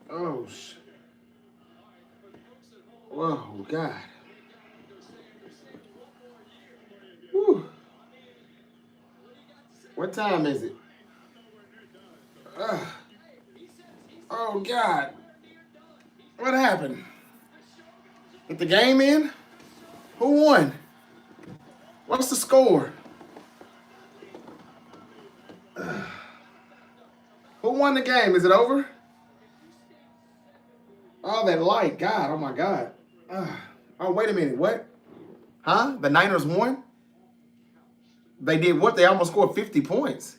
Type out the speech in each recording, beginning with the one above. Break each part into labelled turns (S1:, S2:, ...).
S1: Oh, whoa, God. Whew. What time is it? Uh, oh, God. What happened? Get the game in? Who won? What's the score? Who won the game? Is it over? Oh, that light. God, oh my God. Oh, wait a minute. What? Huh? The Niners won? They did what? They almost scored 50 points.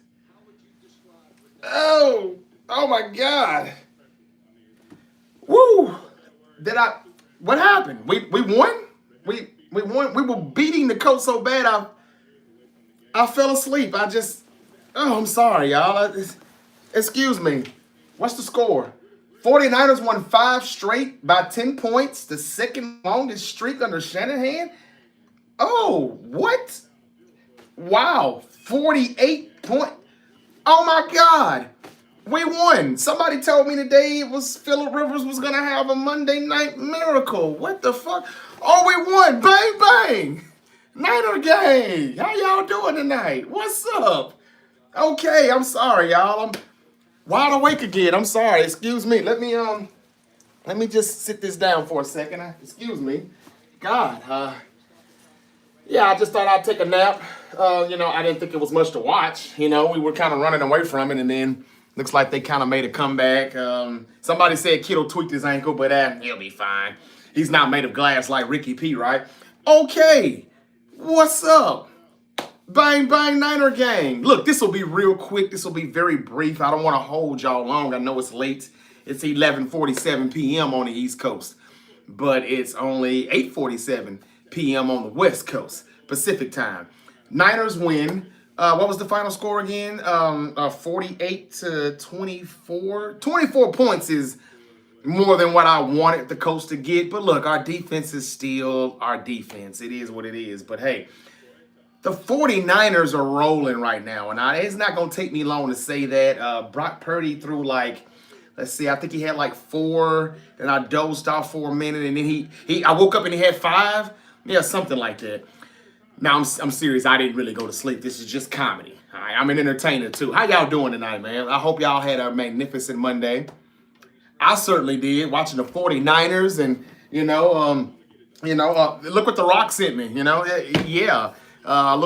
S1: Oh my God. Woo! Did I? What happened? We won. We won. We were beating the Colts so bad I fell asleep. I'm sorry, y'all. Excuse me. What's the score? 49ers won 5 straight by 10 points, the second longest streak under Shanahan. Oh, what? Wow. 48 point. Oh my God. We won. Somebody told me today it was Phillip Rivers was gonna have a Monday night miracle. What the fuck? Oh, we won. Bang bang. Niner gang. How y'all doing tonight? What's up? Okay, I'm sorry, y'all. I'm wide awake again. I'm sorry. Excuse me. Let me just sit this down for a second. Excuse me. God, yeah, I just thought I'd take a nap. I didn't think it was much to watch. We were kind of running away from it, and then looks like they kind of made a comeback. Somebody said Kittle tweaked his ankle, but he'll be fine. He's not made of glass like Ricky P, right? Okay, what's up? Bang, bang, Niner gang. Look, this will be real quick. This will be very brief. I don't want to hold y'all long. I know it's late. It's 11:47 p.m. on the East Coast, but it's only 8:47 p.m. on the West Coast, Pacific time. Niners win. What was the final score again? 48-24. 24 points is more than what I wanted the Colts to get. But look, our defense is still our defense. It is what it is. But hey, the 49ers are rolling right now. And it's not going to take me long to say that. Brock Purdy threw let's see, I think he had 4, and I dozed off for a minute, and then I woke up and he had 5. Yeah, something like that. Now, I'm serious. I didn't really go to sleep. This is just comedy. All right, I'm an entertainer, too. How y'all doing tonight, man? I hope y'all had a magnificent Monday. I certainly did, watching the 49ers, and, look what The Rock sent me, yeah. How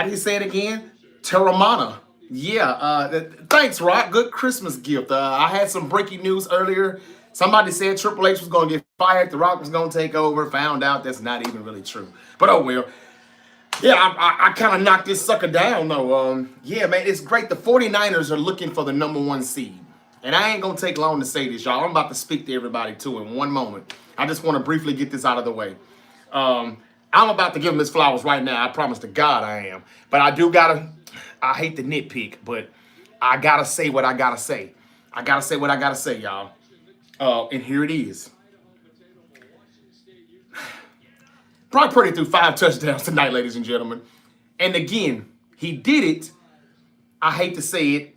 S1: do you say it again? Terramana. Yeah, thanks, Rock. Good Christmas gift. I had some breaking news earlier. Somebody said Triple H was going to get fired. The Rock was going to take over. Found out that's not even really true. But oh well. Yeah, I kind of knocked this sucker down, though. Yeah, man, it's great. The 49ers are looking for the #1 seed. And I ain't going to take long to say this, y'all. I'm about to speak to everybody, too, in one moment. I just want to briefly get this out of the way. I'm about to give him his flowers right now. I promise to God I am. But I hate to nitpick, but I got to say what I got to say. I got to say what I got to say, y'all. And here it is. Brock Purdy threw 5 touchdowns tonight, ladies and gentlemen. And again, he did it. I hate to say it.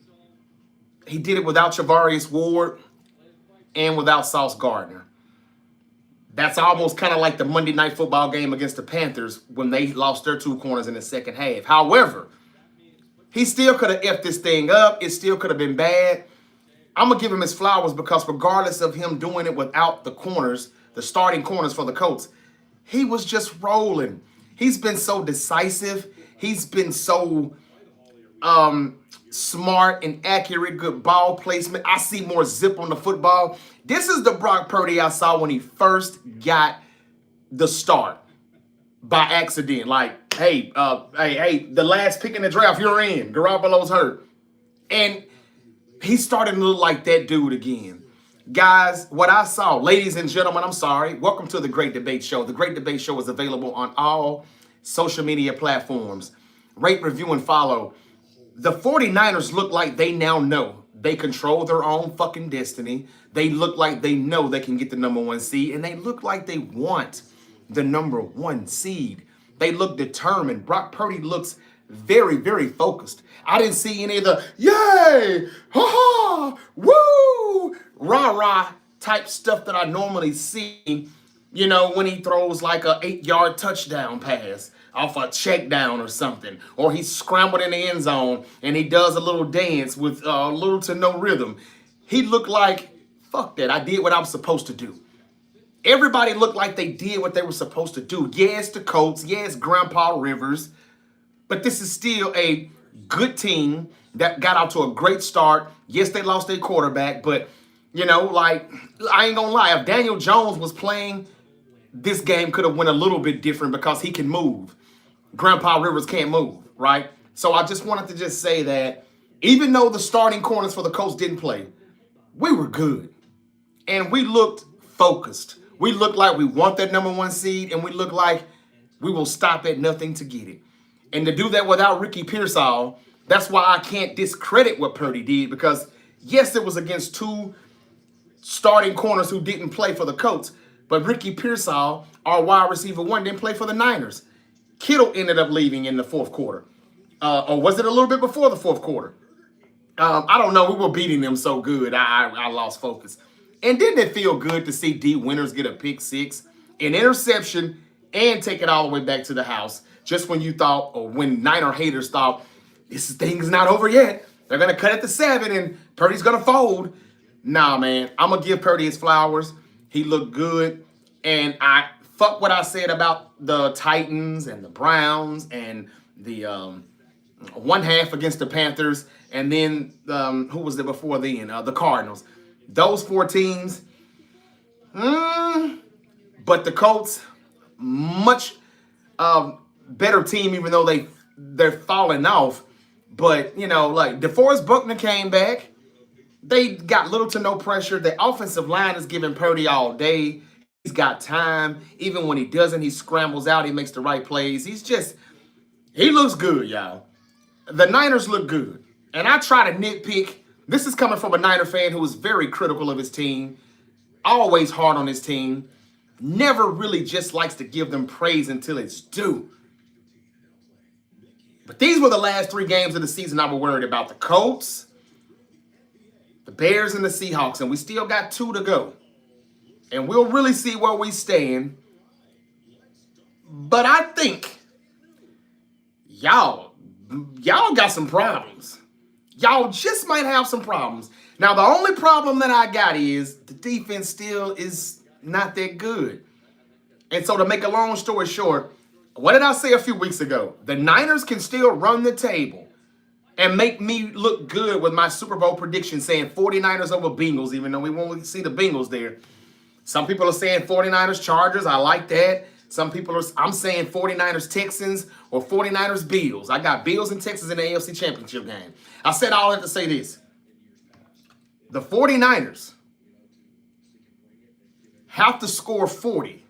S1: He did it without Charvarius Ward and without Sauce Gardner. That's almost kind of like the Monday Night Football game against the Panthers when they lost their 2 corners in the second half. However, he still could have effed this thing up. It still could have been bad. I'm going to give him his flowers because regardless of him doing it without the corners, the starting corners for the Colts, he was just rolling. He's been so decisive. He's been so smart and accurate, good ball placement. I see more zip on the football. This is the Brock Purdy I saw when he first got the start by accident. Hey, the last pick in the draft, you're in. Garoppolo's hurt. And he's starting to look like that dude again. Guys, what I saw, ladies and gentlemen, I'm sorry. Welcome to The Great Debate Show. The Great Debate Show is available on all social media platforms. Rate, review, and follow. The 49ers look like they now know they control their own fucking destiny. They look like they know they can get the #1 seed, and they look like they want the #1 seed. They look determined. Brock Purdy looks very, very focused. I didn't see any of the yay, ha ha, woo, rah rah type stuff that I normally see, when he throws like a 8-yard touchdown pass off a check down or something, or he's scrambled in the end zone and he does a little dance with little to no rhythm. He looked like, fuck that, I did what I was supposed to do. Everybody looked like they did what they were supposed to do. Yes, the Colts, yes, Grandpa Rivers, but this is still a good team that got out to a great start. Yes, they lost their quarterback, but, I ain't gonna lie, if Daniel Jones was playing, this game could have went a little bit different because he can move. Grandpa Rivers can't move, right? So I just wanted to just say that even though the starting corners for the Colts didn't play, we were good. And we looked focused. We looked like we want that number 1 seed, and we looked like we will stop at nothing to get it. And to do that without Ricky Pearsall, that's why I can't discredit what Purdy did, because yes, it was against 2 starting corners who didn't play for the Colts, but Ricky Pearsall, our wide receiver 1, didn't play for the Niners. Kittle ended up leaving in the 4th quarter. Or was it a little bit before the 4th quarter? I don't know. We were beating them so good, I lost focus. And didn't it feel good to see D. Winters get a pick 6, an interception, and take it all the way back to the house, just when you thought, or when Niner haters thought, this thing's not over yet. They're going to cut it to 7 and Purdy's going to fold. Nah, man, I'm going to give Purdy his flowers. He looked good. And fuck what I said about the Titans and the Browns and the 1/2 against the Panthers. And then who was there before then? The Cardinals. Those 4 teams. But the Colts, much better team, even though they're falling off. But, like DeForest Buckner came back. They got little to no pressure. The offensive line is giving Purdy all day. He's got time. Even when he doesn't, he scrambles out. He makes the right plays. He looks good, y'all. The Niners look good. And I try to nitpick. This is coming from a Niner fan who is very critical of his team. Always hard on his team. Never really just likes to give them praise until it's due. But these were the last 3 games of the season I was worried about. The Colts, the Bears, and the Seahawks. And we still got 2 to go. And we'll really see where we stand. But I think y'all got some problems. Y'all just might have some problems. Now, the only problem that I got is the defense still is not that good. And so to make a long story short, what did I say a few weeks ago? The Niners can still run the table and make me look good with my Super Bowl prediction saying 49ers over Bengals, even though we won't see the Bengals there. Some people are saying 49ers Chargers. I like that. I'm saying 49ers Texans or 49ers Bills. I got Bills and Texans in the AFC Championship game. I said all that to say this. The 49ers have to score 40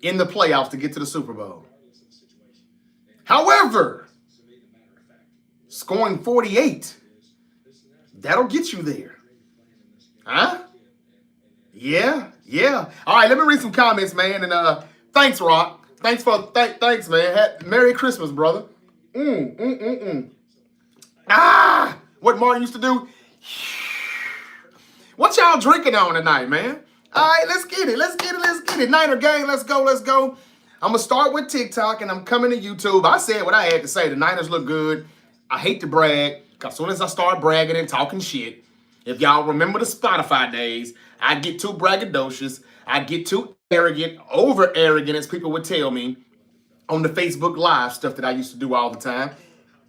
S1: in the playoffs to get to the Super Bowl. However, scoring 48, that'll get you there. Huh? Yeah. All right, let me read some comments, man. And thanks, Rock. Thanks, man. Merry Christmas, brother. What Martin used to do. What y'all drinking on tonight, man? All right, let's get it. Niner gang, let's go. I'm going to start with TikTok, and I'm coming to YouTube. I said what I had to say. The Niners look good. I hate to brag, because as soon as I start bragging and talking shit, if y'all remember the Spotify days, I get too braggadocious. I get too arrogant, over arrogant, as people would tell me on the Facebook Live stuff that I used to do all the time.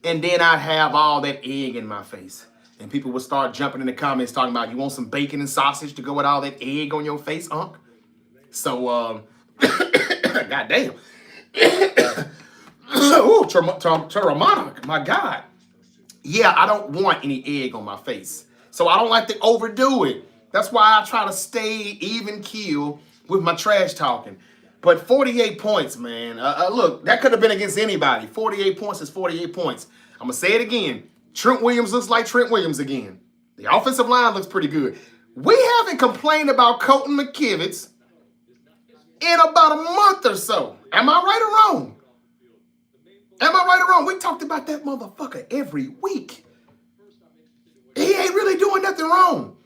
S1: And then I'd have all that egg in my face. And people would start jumping in the comments talking about, you want some bacon and sausage to go with all that egg on your face, Unc? So, goddamn. Ooh, Terramonic, my God. Yeah, I don't want any egg on my face. So I don't like to overdo it. That's why I try to stay even keel with my trash talking. But 48 points, man. Look, that could have been against anybody. 48 points is 48 points. I'm going to say it again. Trent Williams looks like Trent Williams again. The offensive line looks pretty good. We haven't complained about Colton McKivitz in about a month or so. Am I right or wrong? We talked about that motherfucker every week. He ain't really doing nothing wrong.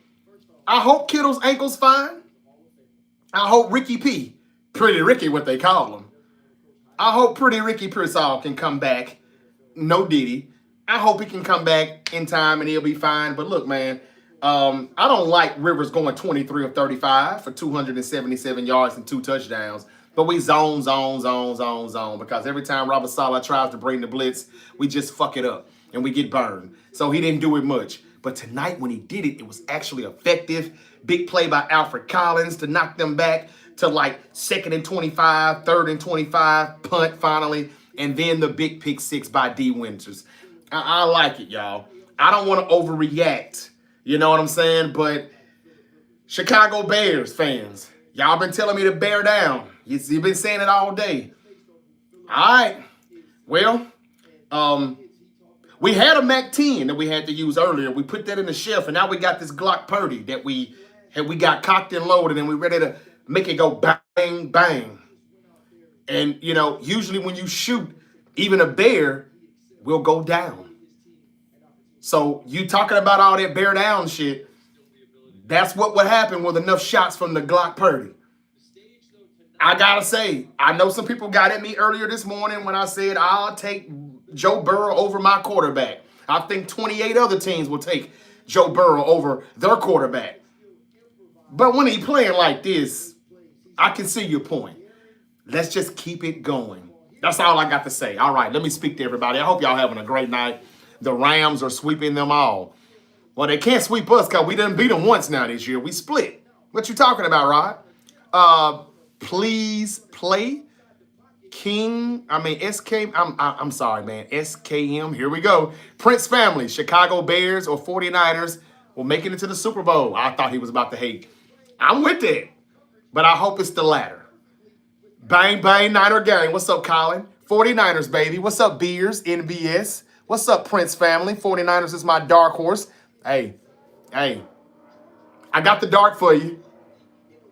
S1: I hope Kittle's ankle's fine. I hope Ricky P, Pretty Ricky, what they call him. I hope Pretty Ricky Pearsall can come back. No Diddy. I hope he can come back in time and he'll be fine. But look, man, I don't like Rivers going 23 of 35 for 277 yards and 2 touchdowns. But we zone, because every time Robert Saleh tries to bring the blitz, we just fuck it up and we get burned. So he didn't do it much. But tonight when he did it, it was actually effective. Big play by Alfred Collins to knock them back to like 2nd and 25, 3rd and 25, punt finally, and then the big pick 6 by D. Winters. I like it, y'all. I don't want to overreact, you know what I'm saying? But Chicago Bears fans, y'all been telling me to bear down. You've been saying it all day. All right. Well, we had a Mac 10 that we had to use earlier. We put that in the shelf, and now we got this Glock Purdy that we got cocked and loaded, and we're ready to make it go bang, bang. And, you know, usually when you shoot, even a bear will go down. So you talking about all that bear down shit, that's what would happen with enough shots from the Glock Purdy. I gotta say, I know some people got at me earlier this morning when I said I'll take Joe Burrow over my quarterback. I think 28 other teams will take Joe Burrow over their quarterback. But when he's playing like this, I can see your point. Let's just keep it going. That's all I got to say. All right, let me speak to everybody. I hope y'all having a great night. The Rams are sweeping them all. Well, they can't sweep us because we done beat them once now this year. We split. What you talking about, Rod? Please play SK. I'm sorry, man. SKM. Here we go. Prince family, Chicago Bears or 49ers will make it into the Super Bowl. I thought he was about to hate. I'm with that, but I hope it's the latter. Bang, bang, Niner gang. What's up, Colin? 49ers, baby. What's up, Beers, NBS? What's up, Prince family? 49ers is my dark horse. Hey, I got the dark for you.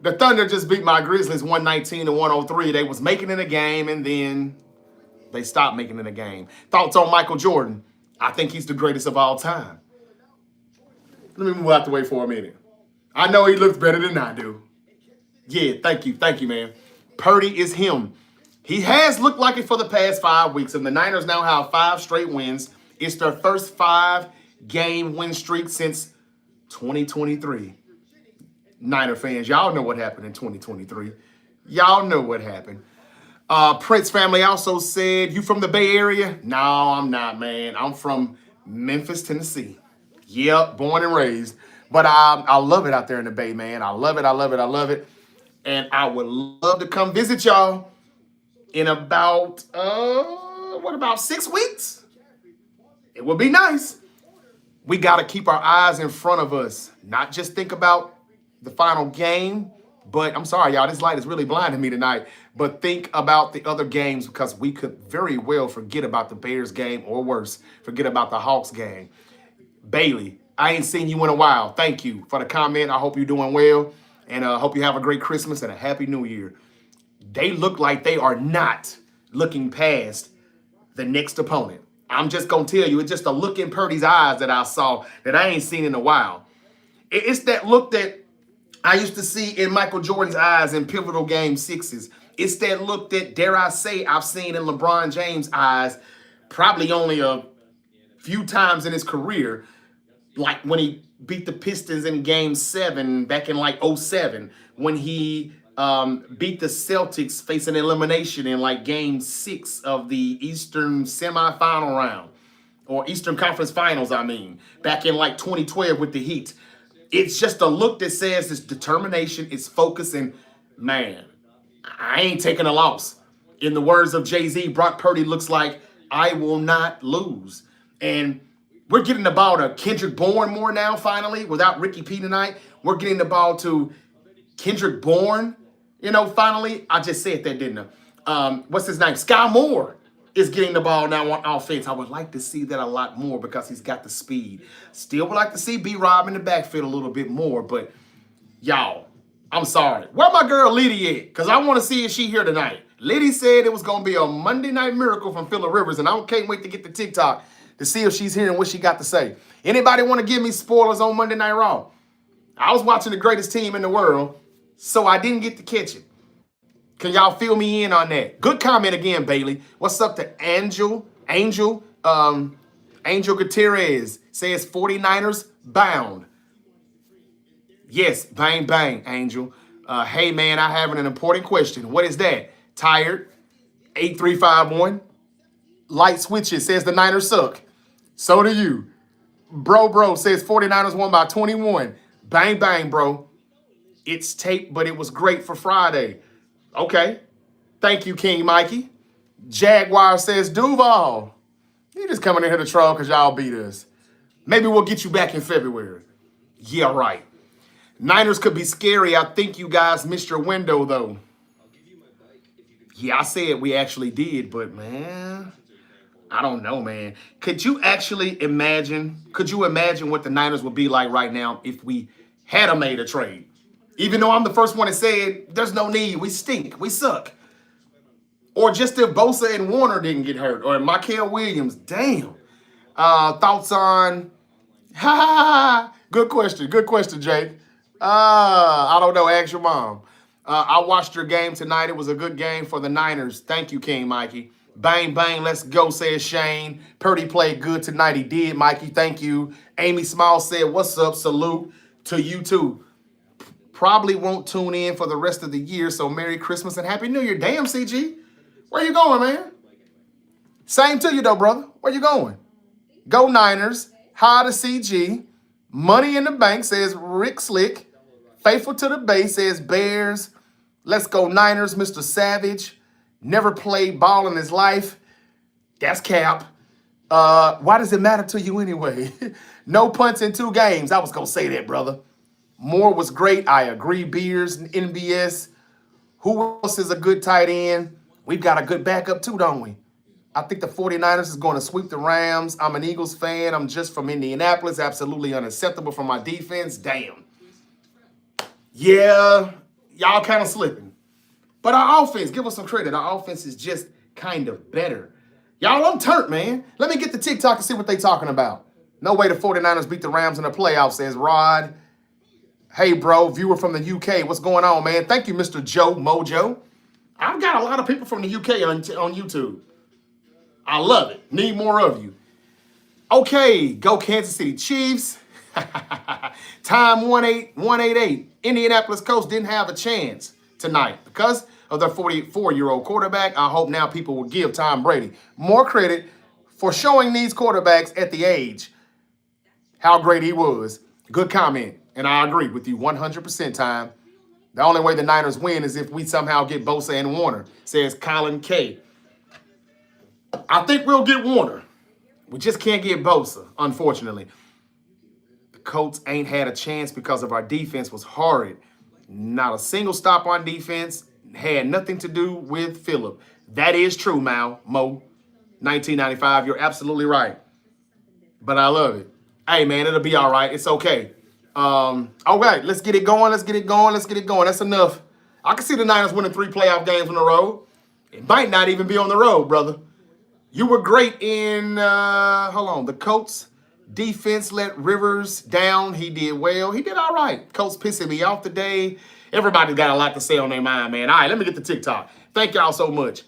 S1: The Thunder just beat my Grizzlies 119-103. They was making it a game, and then they stopped making it a game. Thoughts on Michael Jordan? I think he's the greatest of all time. Let me move out the way for a minute. I know he looks better than I do. Yeah, thank you, man. Purdy is him. He has looked like it for the past 5 weeks, and the Niners now have 5 straight wins. It's their first 5-game win streak since 2023. Niner fans, y'all know what happened in 2023. Y'all know what happened. Prince family also said, you from the Bay Area? No, I'm not, man. I'm from Memphis, Tennessee. Yep, born and raised. But I love it out there in the Bay, man. I love it. And I would love to come visit y'all in about 6 weeks? It would be nice. We got to keep our eyes in front of us, not just think about the final game, but I'm sorry, y'all, this light is really blinding me tonight, but think about the other games because we could very well forget about the Bears game or worse, forget about the Hawks game. Bailey, I ain't seen you in a while. Thank you for the comment. I hope you're doing well, and I hope you have a great Christmas and a Happy New Year. They look like they are not looking past the next opponent. I'm just going to tell you, it's just a look in Purdy's eyes that I saw that I ain't seen in a while. It's that look that I used to see in Michael Jordan's eyes in pivotal game 6s. It's that look that, dare I say, I've seen in LeBron James' eyes probably only a few times in his career, like when he beat the Pistons in game 7 back in like 07, when he beat the Celtics facing elimination in like game 6 of the Eastern semifinal round, or Eastern Conference Finals, back in like 2012 with the Heat. It's just a look that says it's determination, it's focus, and man, I ain't taking a loss. In the words of Jay-Z, Brock Purdy looks like I will not lose. And we're getting the ball to Kendrick Bourne more now, finally, without Ricky P tonight. We're getting the ball to Kendrick Bourne, finally. I just said that, didn't I? What's his name? Sky Moore is getting the ball now on offense. I would like to see that a lot more because he's got the speed. Still would like to see B-Rob in the backfield a little bit more, but y'all, I'm sorry. Where my girl Liddy at? Because I want to see if she here tonight. Liddy said it was going to be a Monday Night Miracle from Phillip Rivers, and I can't wait to get the TikTok to see if she's hearing what she got to say. Anybody want to give me spoilers on Monday Night Raw? I was watching the greatest team in the world, so I didn't get to catch it. Can y'all fill me in on that? Good comment again, Bailey. What's up to Angel Gutierrez says 49ers bound. Yes, bang, bang, Angel. Hey, man, I have an important question. What is that? Tired, 8351. Light switches says the Niners suck. So do you. Bro says 49ers won by 21. Bang, bang, bro. It's tape, but it was great for Friday. Okay. Thank you, King Mikey. Jaguar says Duval. You just coming in here to troll because y'all beat us. Maybe we'll get you back in February. Yeah, right. Niners could be scary. I think you guys missed your window, though. Yeah, I said we actually did, but, man, I don't know, man. Could you imagine what the Niners would be like right now if we had made a trade? Even though I'm the first one to say there's no need. We stink. We suck. Or just if Bosa and Warner didn't get hurt. Or Mikael Williams. Damn. Thoughts on... Good question, Jake. I don't know. Ask your mom. I watched your game tonight. It was a good game for the Niners. Thank you, King Mikey. Bang, bang, let's go, says Shane. Purdy played good tonight. He did, Mikey. Thank you. Amy Small said, what's up? Salute to you, too. Probably won't tune in for the rest of the year, so Merry Christmas and Happy New Year. Damn, CG. Where you going, man? Same to you, though, brother. Where you going? Go Niners. Hi to CG. Money in the Bank says Rick Slick. Faithful to the Bay says Bears. Let's go Niners, Mr. Savage. Never played ball in his life. That's cap. Why does it matter to you anyway? No punts in 2 games. I was going to say that, brother. Moore was great. I agree. Beers, NBS. Who else is a good tight end? We've got a good backup too, don't we? I think the 49ers is going to sweep the Rams. I'm an Eagles fan. I'm just from Indianapolis. Absolutely unacceptable for my defense. Damn. Yeah, y'all kind of slipping. But our offense, give us some credit. Our offense is just kind of better. Y'all, I'm turned, man. Let me get the TikTok and see what they talking about. No way the 49ers beat the Rams in the playoffs, says Rod. Hey, bro, viewer from the UK. What's going on, man? Thank you, Mr. Joe Mojo. I've got a lot of people from the UK on YouTube. I love it. Need more of you. Okay, go Kansas City Chiefs. Time 188. Indianapolis Colts didn't have a chance tonight because of their 44-year-old quarterback. I hope now people will give Tom Brady more credit for showing these quarterbacks at the age how great he was. Good comment. And I agree with you 100%, Time. The only way the Niners win is if we somehow get Bosa and Warner, says Colin K. I think we'll get Warner. We just can't get Bosa, unfortunately. The Colts ain't had a chance because of our defense was horrid. Not a single stop on defense. Had nothing to do with Phillip. That is true, Mo. 1995, you're absolutely right. But I love it. Hey, man, it'll be all right. It's okay. All right, let's get it going. Let's get it going. That's enough. I can see the Niners winning 3 playoff games on the road. It might not even be on the road, brother. You were great in, the Colts defense let Rivers down. He did well. He did all right. Colts pissing me off today. Everybody's got a lot to say on their mind, man. All right, let me get the TikTok. Thank y'all so much.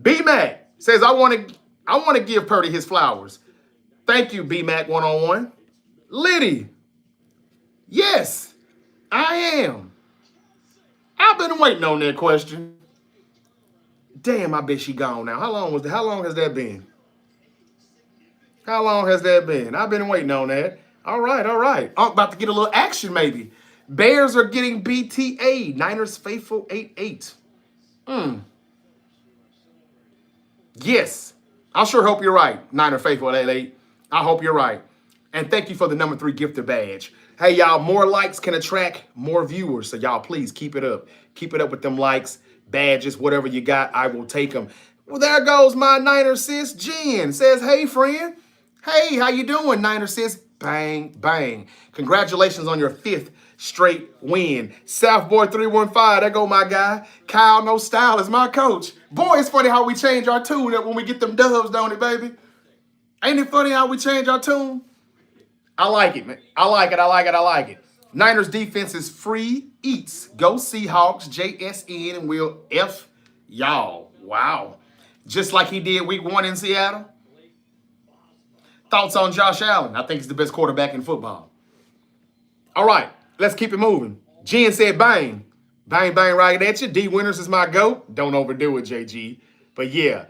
S1: B-Mac says, I want to give Purdy his flowers. Thank you, B-Mac 101. Liddy. Yes, I am. I've been waiting on that question. Damn, I bet she gone now. How long has that been? How long has that been? I've been waiting on that. All right. I'm about to get a little action, maybe. Bears are getting BTA. Niners faithful 8-8. Yes. I sure hope you're right, Niner faithful 8-8. I hope you're right. And thank you for the number 3 gifter badge. Hey, y'all, more likes can attract more viewers. So, y'all, please keep it up. Keep it up with them likes, badges, whatever you got. I will take them. Well, there goes my Niner sis, Jen. Says, hey, friend. Hey, how you doing, Niner sis? Bang, bang. Congratulations on your 5th straight win. Southboy 315, there go my guy. Kyle No Style is my coach. Boy, it's funny how we change our tune up when we get them dubs, don't it, baby? Ain't it funny how we change our tune? I like it, man. I like it. Niners defense is free eats. Go Seahawks, JSN, and we'll F y'all. Wow. Just like he did week 1 in Seattle. Thoughts on Josh Allen? I think he's the best quarterback in football. All right, let's keep it moving. Jen said bang. Bang, bang, right at you. D Winters is my GOAT. Don't overdo it, JG. But yeah,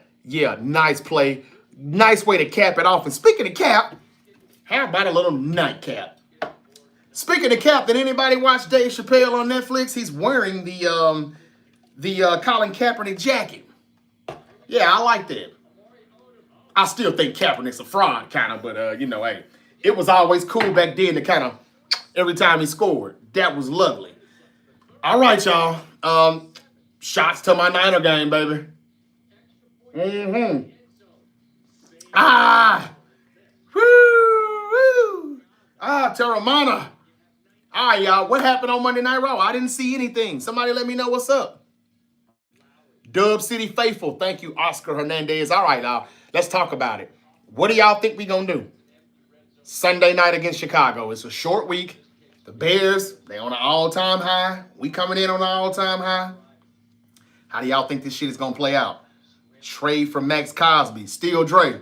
S1: nice play. Nice way to cap it off. And speaking of cap, how about a little nightcap? Speaking of cap, did anybody watch Dave Chappelle on Netflix? He's wearing the Colin Kaepernick jacket. Yeah, I like that. I still think Kaepernick's a fraud, kind of, but, hey, it was always cool back then to kind of, every time he scored. That was lovely. All right, y'all. Shots to my Niner game, baby. Terramana. All right, y'all. What happened on Monday Night Raw? I didn't see anything. Somebody let me know what's up. Dub City Faithful. Thank you, Oscar Hernandez. All right, y'all. Let's talk about it. What do y'all think we gonna do? Sunday night against Chicago. It's a short week. The Bears, they on an all-time high. We coming in on an all-time high. How do y'all think this shit is gonna play out? Trade for Max Cosby. Steal Dre.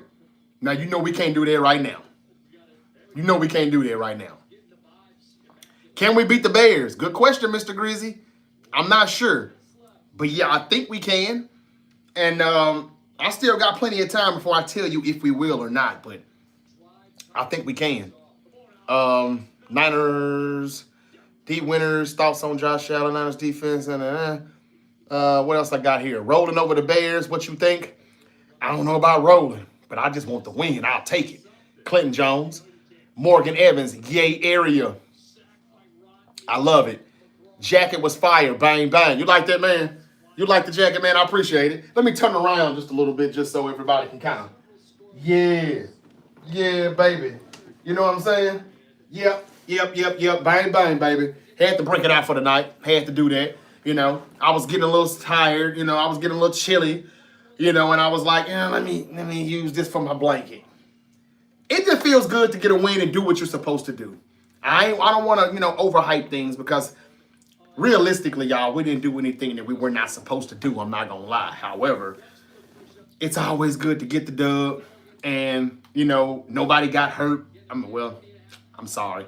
S1: Now, you know we can't do that right now. Can we beat the Bears? Good question, Mr. Grizzy. I'm not sure. But yeah, I think we can. And I still got plenty of time before I tell you if we will or not. But I think we can. Niners, D Winners, thoughts on Josh Allen, Niners defense. And what else I got here? Rolling over the Bears, what you think? I don't know about rolling, but I just want the win. I'll take it. Clinton Jones, Morgan Evans, yay area. I love it. Jacket was fire. Bang, bang. You like that, man? You like the jacket, man? I appreciate it. Let me turn around just a little bit just so everybody can kind of. Yeah, baby. You know what I'm saying? Yep. Bang, bang, baby. Had to break it out for the night. Had to do that. I was getting a little tired. I was getting a little chilly. And I was like, let me use this for my blanket. It just feels good to get a win and do what you're supposed to do. I don't want to, overhype things because realistically, y'all, we didn't do anything that we were not supposed to do. I'm not going to lie. However, it's always good to get the dub and, nobody got hurt. I'm sorry.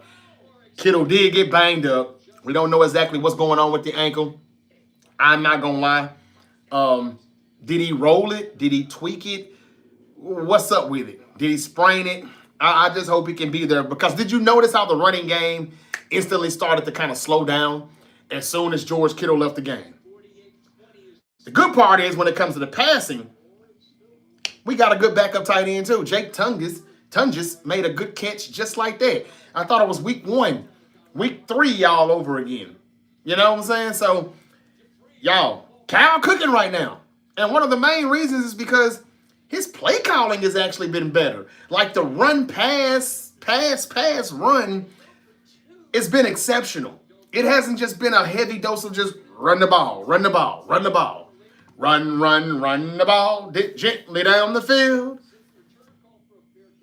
S1: Kittle did get banged up. We don't know exactly what's going on with the ankle. I'm not going to lie. Did he roll it? Did he tweak it? What's up with it? Did he sprain it? I just hope he can be there because did you notice how the running game instantly started to kind of slow down as soon as George Kittle left the game? The good part is when it comes to the passing, we got a good backup tight end too. Jake Tunges made a good catch just like that. I thought it was week 1. Week 3, y'all over again. You know what I'm saying? So, y'all, Kyle cooking right now. And one of the main reasons is because his play calling has actually been better. Like the run, pass, run, it's been exceptional. It hasn't just been a heavy dose of just run the ball. Run the ball gently down the field.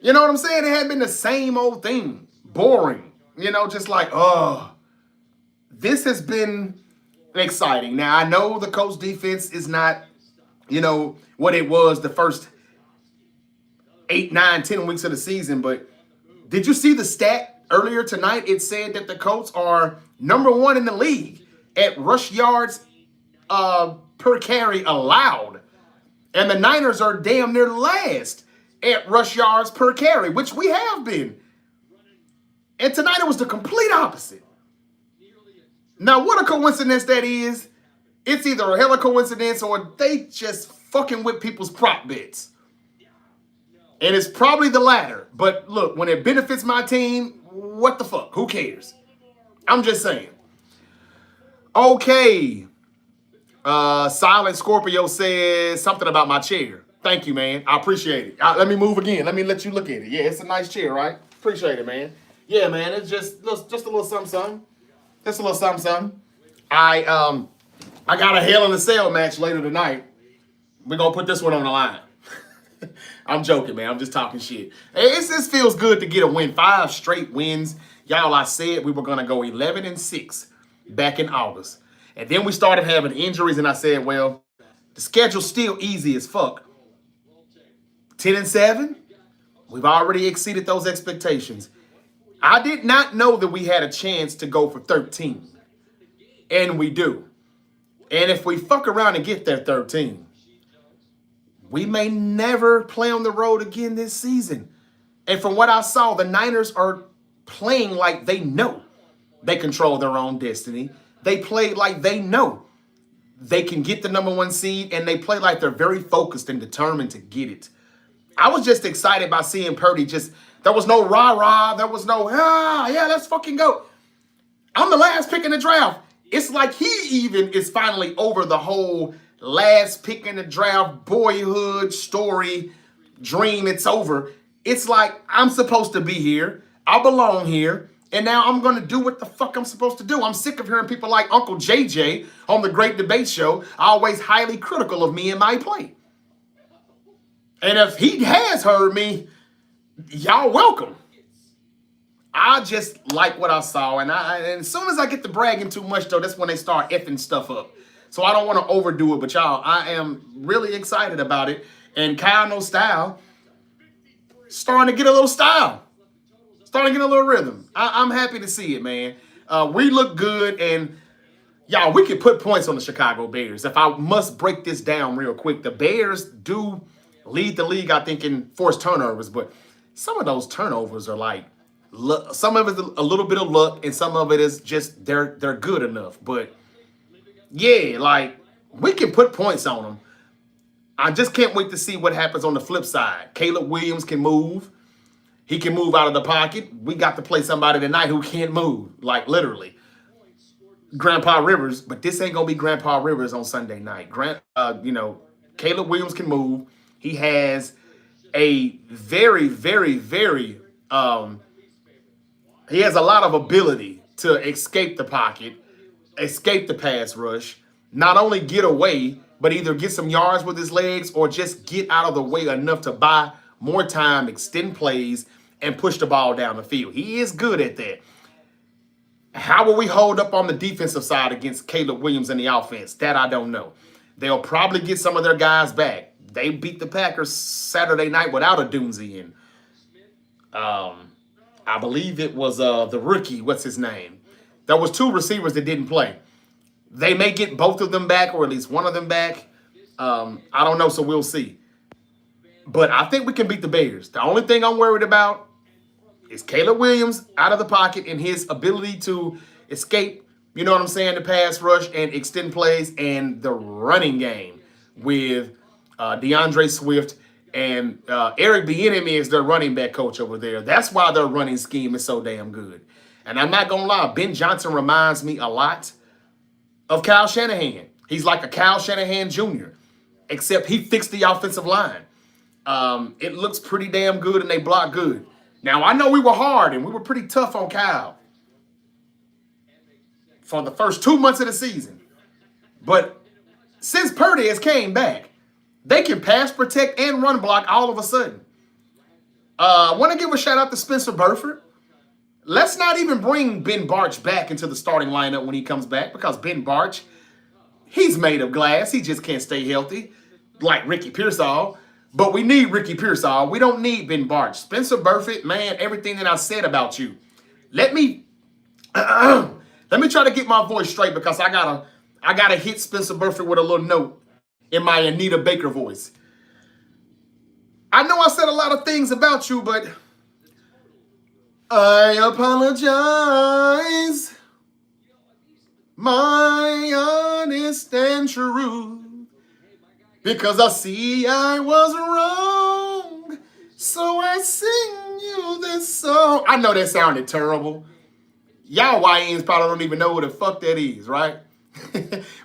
S1: You know what I'm saying? It had been the same old thing. Boring. Just like, this has been exciting. Now, I know the Colts defense is not, what it was the first 8, 9, 10 weeks of the season. But did you see the stat earlier tonight? It said that the Colts are number 1 in the league at rush yards per carry allowed. And the Niners are damn near last at rush yards per carry, which we have been. And tonight it was the complete opposite. Now, what a coincidence that is. It's either a hell of a coincidence or they just fucking with people's prop bets. And it's probably the latter. But look, when it benefits my team, what the fuck? Who cares? I'm just saying. Okay. Silent Scorpio says something about my chair. Thank you, man. I appreciate it. Let me move again. Let me let you look at it. Yeah, it's a nice chair, right? Appreciate it, man. Yeah, man. It's just a little something. Just a little something, something. I got a Hell in a Cell match later tonight. We're gonna put this one on the line. I'm joking, man. I'm just talking shit. It feels good to get a win. 5 straight wins. Y'all, I said we were gonna go 11-6 back in August. And then we started having injuries, and I said, well, the schedule's still easy as fuck. 10-7, we've already exceeded those expectations. I did not know that we had a chance to go for 13. And we do. And if we fuck around and get that 13, we may never play on the road again this season. And from what I saw, the Niners are playing like they know they control their own destiny. They play like they know they can get the number 1 seed, and they play like they're very focused and determined to get it. I was just excited by seeing Purdy. There was no rah-rah. There was no, yeah, let's fucking go. I'm the last pick in the draft. It's like he even is finally over the whole last pick in the draft, boyhood story, dream. It's over. It's like I'm supposed to be here. I belong here. And now I'm going to do what the fuck I'm supposed to do. I'm sick of hearing people like Uncle JJ on the Great Debate Show, always highly critical of me and my play. And if he has heard me, y'all welcome. I just like what I saw. And as soon as I get to bragging too much, though, that's when they start effing stuff up. So I don't want to overdo it. But y'all, I am really excited about it. And Kyle No Style starting to get a little style. Starting to get a little rhythm. I'm happy to see it, man. We look good. And y'all, we can put points on the Chicago Bears. If I must break this down real quick, the Bears do lead the league, I think, in forced turnovers. But some of those turnovers are like, some of it's a little bit of luck, and some of it is just they're good enough. But yeah, like we can put points on them. I just can't wait to see what happens on the flip side. Caleb Williams can move. He can move out of the pocket. We got to play somebody tonight who can't move, like literally. Grandpa Rivers, but this ain't gonna be Grandpa Rivers on Sunday night. Caleb Williams can move. He has a very, very, very he has a lot of ability to escape the pocket, escape the pass rush, not only get away, but either get some yards with his legs or just get out of the way enough to buy more time, extend plays, and push the ball down the field. He is good at that. How will we hold up on the defensive side against Caleb Williams and the offense? That I don't know. They'll probably get some of their guys back. They beat the Packers Saturday night without a Dunzi in. I believe it was the rookie. What's his name? There was 2 receivers that didn't play. They may get both of them back or at least one of them back. I don't know, so we'll see. But I think we can beat the Bears. The only thing I'm worried about is Caleb Williams out of the pocket and his ability to escape, you know what I'm saying, the pass rush and extend plays, and the running game with DeAndre Swift and Eric Bieniemy is their running back coach over there. That's why their running scheme is so damn good. And I'm not going to lie, Ben Johnson reminds me a lot of Kyle Shanahan. He's like a Kyle Shanahan Jr., except he fixed the offensive line. It looks pretty damn good, and they block good. Now, I know we were hard, and we were pretty tough on Kyle for the first 2 months of the season. But since Purdy has came back, they can pass protect and run block all of a sudden. I want to give a shout out to Spencer Burford. Let's not even bring Ben Barch back into the starting lineup when he comes back, because Ben Barch, he's made of glass. He just can't stay healthy like Ricky Pearsall. But we need Ricky Pearsall. We don't need Ben Barch. Spencer Burford, man, everything that I said about you. Let me try to get my voice straight, because I gotta hit Spencer Burford with a little note in my Anita Baker voice. I know I said a lot of things about you, but I apologize. My honest and true. Because I see I was wrong. So I sing you this song. I know that sounded terrible. Y'all YNs probably don't even know what the fuck that is, right?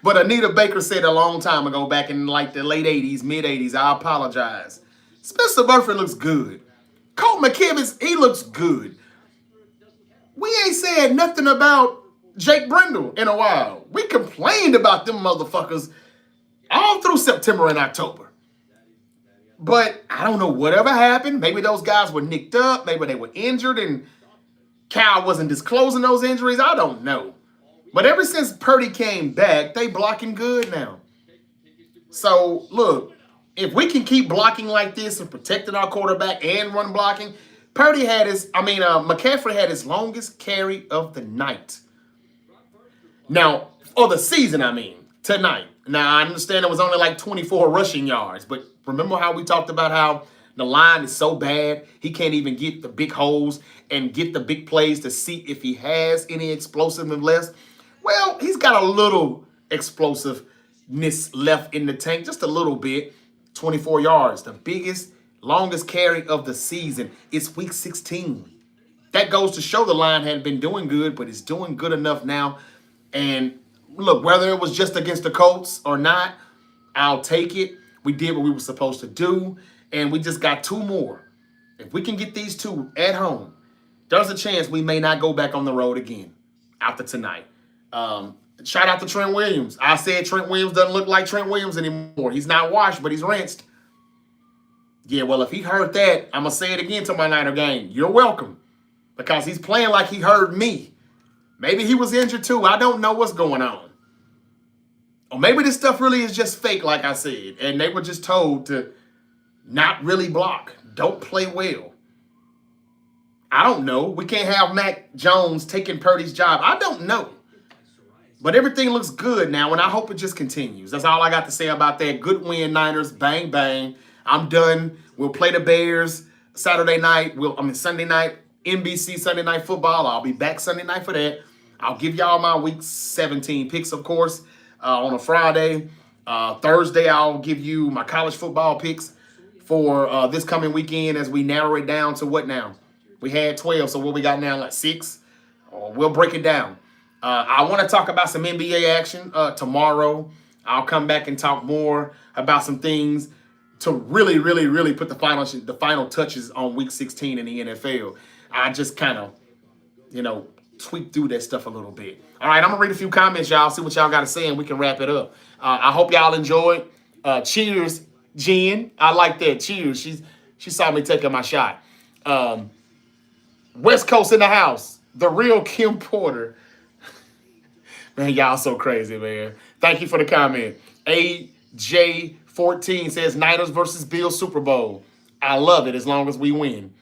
S1: But Anita Baker said a long time ago, back in like the late 80s, mid 80s, I apologize. Spencer Burford looks good. Colt McKivitz, he looks good. We ain't said nothing about Jake Brendel in a while. We complained about them motherfuckers all through September and October. But I don't know whatever happened. Maybe those guys were nicked up. Maybe they were injured and Cal wasn't disclosing those injuries. I don't know. But ever since Purdy came back, they blocking good now. So, look, if we can keep blocking like this and protecting our quarterback and run blocking, McCaffrey had his longest carry of the night. Now, or the season, tonight. Now, I understand it was only like 24 rushing yards, but remember how we talked about how the line is so bad, he can't even get the big holes and get the big plays to see if he has any explosiveness left? Well, he's got a little explosiveness left in the tank, just a little bit. 24 yards, the biggest, longest carry of the season. It's week 16. That goes to show the line hadn't been doing good, but it's doing good enough now. And look, whether it was just against the Colts or not, I'll take it. We did what we were supposed to do, and we just got two more. If we can get these two at home, there's a chance we may not go back on the road again after tonight. Shout out to Trent Williams. I said Trent Williams doesn't look like Trent Williams anymore. He's not washed, but he's rinsed. Yeah, well, if he heard that, I'm going to say it again to my Niner game. You're welcome, because he's playing like he heard me. Maybe he was injured too. I don't know what's going on. Or maybe this stuff really is just fake, like I said, and they were just told to not really block. Don't play well. I don't know. We can't have Mac Jones taking Purdy's job. I don't know. But everything looks good now, and I hope it just continues. That's all I got to say about that. Good win, Niners. Bang, bang. I'm done. We'll play the Bears Sunday night, NBC Sunday Night Football. I'll be back Sunday night for that. I'll give y'all my Week 17 picks, of course, on a Friday. Thursday, I'll give you my college football picks for this coming weekend as we narrow it down to what now? We had 12, so what we got now, like 6? We'll break it down. I want to talk about some NBA action tomorrow. I'll come back and talk more about some things to really, really, really put the final touches on Week 16 in the NFL. I just kind of, tweak through that stuff a little bit. All right, I'm going to read a few comments, y'all, see what y'all got to say, and we can wrap it up. I hope y'all enjoyed. Cheers, Jen. I like that. Cheers. She saw me taking my shot. West Coast in the house. The real Kim Porter. Man, y'all so crazy, man. Thank you for the comment. AJ14 says Niners versus Bills Super Bowl. I love it as long as we win.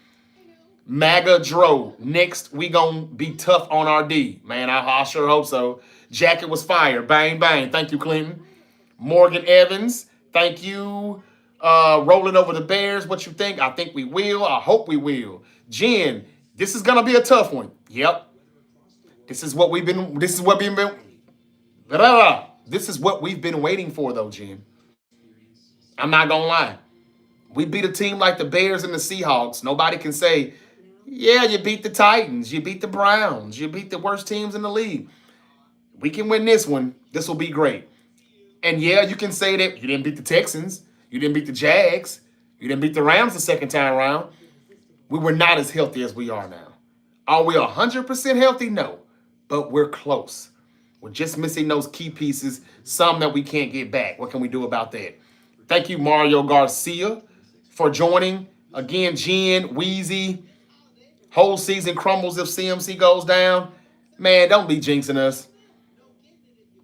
S1: MAGA Dro, next we gonna be tough on our D. Man, I sure hope so. Jacket was fire. Bang, bang. Thank you, Clinton. Morgan Evans, thank you. Rolling over the Bears, what you think? I think we will. I hope we will. Jen, this is gonna be a tough one. Yep. This is what we've been waiting for, though, Jen. I'm not gonna lie. We beat a team like the Bears and the Seahawks. Nobody can say, yeah, you beat the Titans, you beat the Browns, you beat the worst teams in the league. We can win this one. This will be great. And yeah, you can say that you didn't beat the Texans, you didn't beat the Jags, you didn't beat the Rams the second time around. We were not as healthy as we are now. Are we 100% healthy? No, but we're close. We're just missing those key pieces, some that we can't get back. What can we do about that? Thank you, Mario Garcia, for joining. Again, Jen, Wheezy, whole season crumbles if CMC goes down. Man, don't be jinxing us.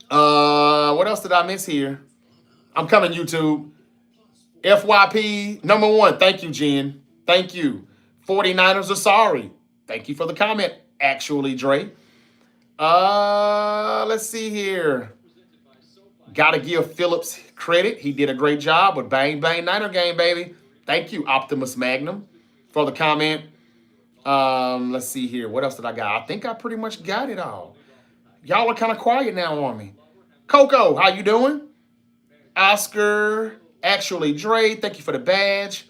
S1: What else did I miss here? I'm coming, YouTube. FYP, number 1. Thank you, Jen. Thank you. 49ers are sorry. Thank you for the comment, actually, Dre. Let's see here. Got to give Phillips credit. He did a great job with Bang Bang Niner game, baby. Thank you, Optimus Magnum, for the comment. Let's see here. What else did I got? I think I pretty much got it all. Y'all are kind of quiet now on me. Coco, how you doing? Oscar, actually, Dre, thank you for the badge.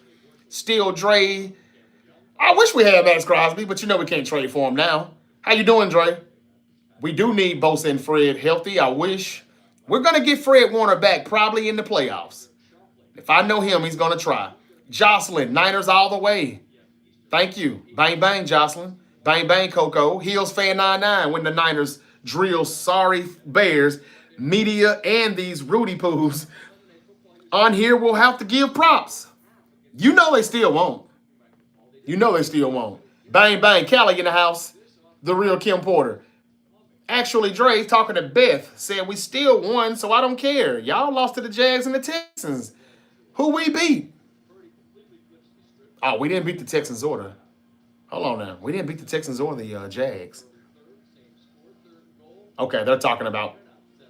S1: Still Dre. I wish we had Max Crosby, but we can't trade for him now. How you doing, Dre? We do need Bosa and Fred healthy. I wish. We're going to get Fred Warner back probably in the playoffs. If I know him, he's going to try. Jocelyn, Niners all the way. Thank you. Bang, bang, Jocelyn. Bang, bang, Coco. Heels fan 99 when the Niners drill sorry Bears, media, and these Rudy Poos on here will have to give props. You know they still won't. You know they still won't. Bang, bang. Callie in the house. The real Kim Porter. Actually, Dre talking to Beth said we still won, so I don't care. Y'all lost to the Jags and the Texans. Who we beat? Oh, we didn't beat the Texans or the... Hold on now. We didn't beat the Texans or the Jags. Okay, they're talking about...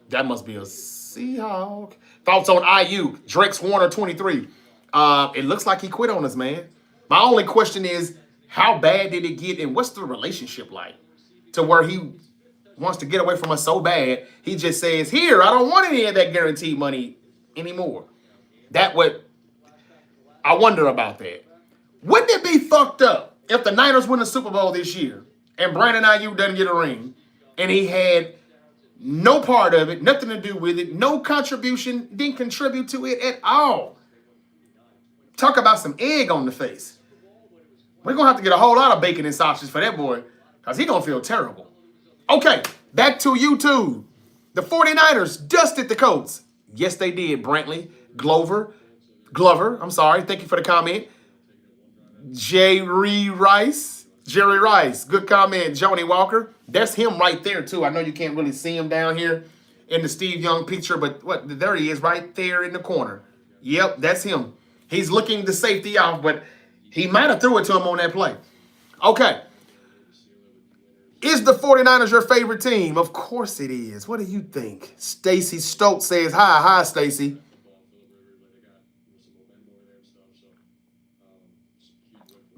S1: That must be a Seahawk. Thoughts on IU? Drex Warner 23. It looks like he quit on us, man. My only question is, how bad did it get, and what's the relationship like? To where he wants to get away from us so bad, he just says, here, I don't want any of that guaranteed money anymore. That would... I wonder about that. Wouldn't it be fucked up if the Niners win the Super Bowl this year and Brandon Ayuk doesn't get a ring and he had no part of it, nothing to do with it, no contribution, didn't contribute to it at all? Talk about some egg on the face. We're going to have to get a whole lot of bacon and sausage for that boy because he's going to feel terrible. Okay, back to YouTube. The 49ers dusted the Colts. Yes, they did, Brantley. Glover, I'm sorry. Thank you for the comment. Jerry Rice, good comment. Joni Walker, that's him right there too. I know you can't really see him down here in the Steve Young picture, but there he is right there in the corner. Yep, that's him. He's looking the safety off, but he might have threw it to him on that play. Okay. Is the 49ers your favorite team? Of course it is. What do you think? Stacy Stokes says, hi, Stacy.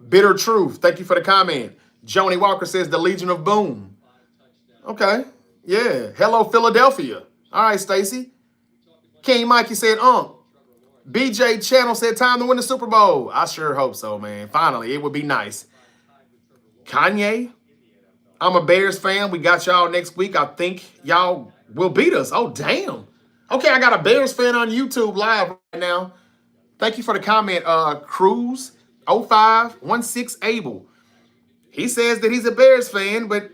S1: Bitter Truth, thank you for the comment. Joni Walker says the Legion of Boom. Okay, yeah. Hello, Philadelphia. All right, Stacy. King Mikey said, BJ Channel said time to win the Super Bowl. I sure hope so, man. Finally, it would be nice. Kanye, I'm a Bears fan. We got y'all next week. I think y'all will beat us. Oh, damn. Okay, I got a Bears fan on YouTube live right now. Thank you for the comment, Cruz. 0516 Abel. He says that he's a Bears fan, but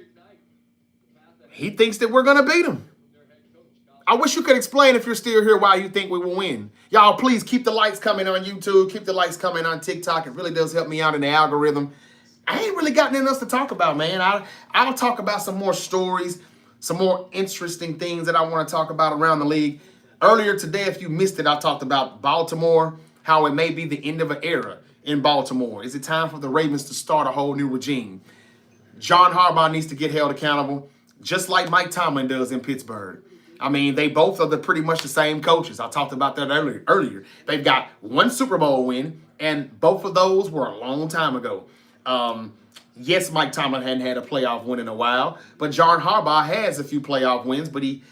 S1: he thinks that we're going to beat him. I wish you could explain, if you're still here, why you think we will win. Y'all, please keep the likes coming on YouTube. Keep the likes coming on TikTok. It really does help me out in the algorithm. I ain't really got anything else to talk about, man. I'll talk about some more stories, some more interesting things that I want to talk about around the league. Earlier today, if you missed it, I talked about Baltimore, how it may be the end of an era in Baltimore. Is it time for the Ravens to start a whole new regime? John Harbaugh needs to get held accountable, just like Mike Tomlin does in Pittsburgh. I mean, they both are pretty much the same coaches. I talked about that earlier. They've got one Super Bowl win, and both of those were a long time ago. Yes, Mike Tomlin hadn't had a playoff win in a while, but John Harbaugh has a few playoff wins, but he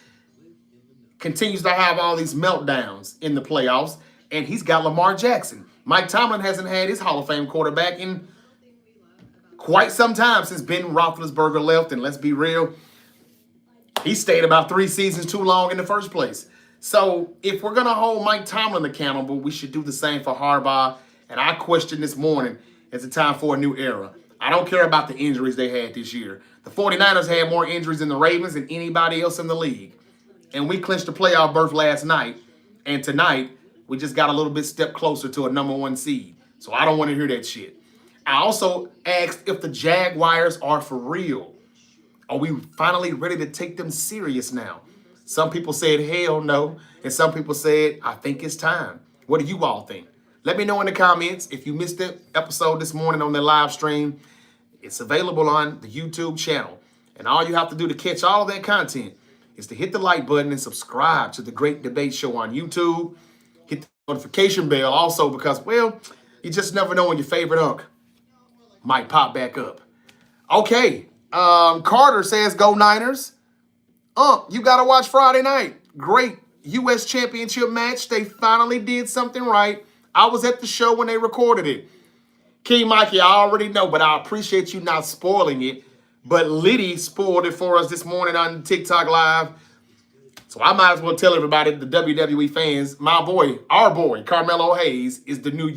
S1: continues to have all these meltdowns in the playoffs, and he's got Lamar Jackson. Mike Tomlin hasn't had his Hall of Fame quarterback in quite some time since Ben Roethlisberger left, and let's be real, he stayed about 3 seasons too long in the first place. So if we're going to hold Mike Tomlin accountable, we should do the same for Harbaugh. And I questioned this morning, is it time for a new era? I don't care about the injuries they had this year. The 49ers had more injuries than the Ravens and anybody else in the league. And we clinched the playoff berth last night. And tonight, we just got a little bit step closer to a #1 seed. So I don't want to hear that shit. I also asked if the Jaguars are for real. Are we finally ready to take them serious now? Some people said, hell no. And some people said, I think it's time. What do you all think? Let me know in the comments. If you missed the episode this morning on the live stream, it's available on the YouTube channel. And all you have to do to catch all of that content is to hit the like button and subscribe to the Great Debate Show on YouTube. Hit the notification bell also because, well, you just never know when your favorite unk might pop back up. Okay. Carter says, go Niners. You got to watch Friday night. Great U.S. championship match. They finally did something right. I was at the show when they recorded it. King Mikey, I already know, but I appreciate you not spoiling it. But Liddy spoiled it for us this morning on TikTok Live. So I might as well tell everybody, the WWE fans, my boy, our boy, Carmelo Hayes, is the new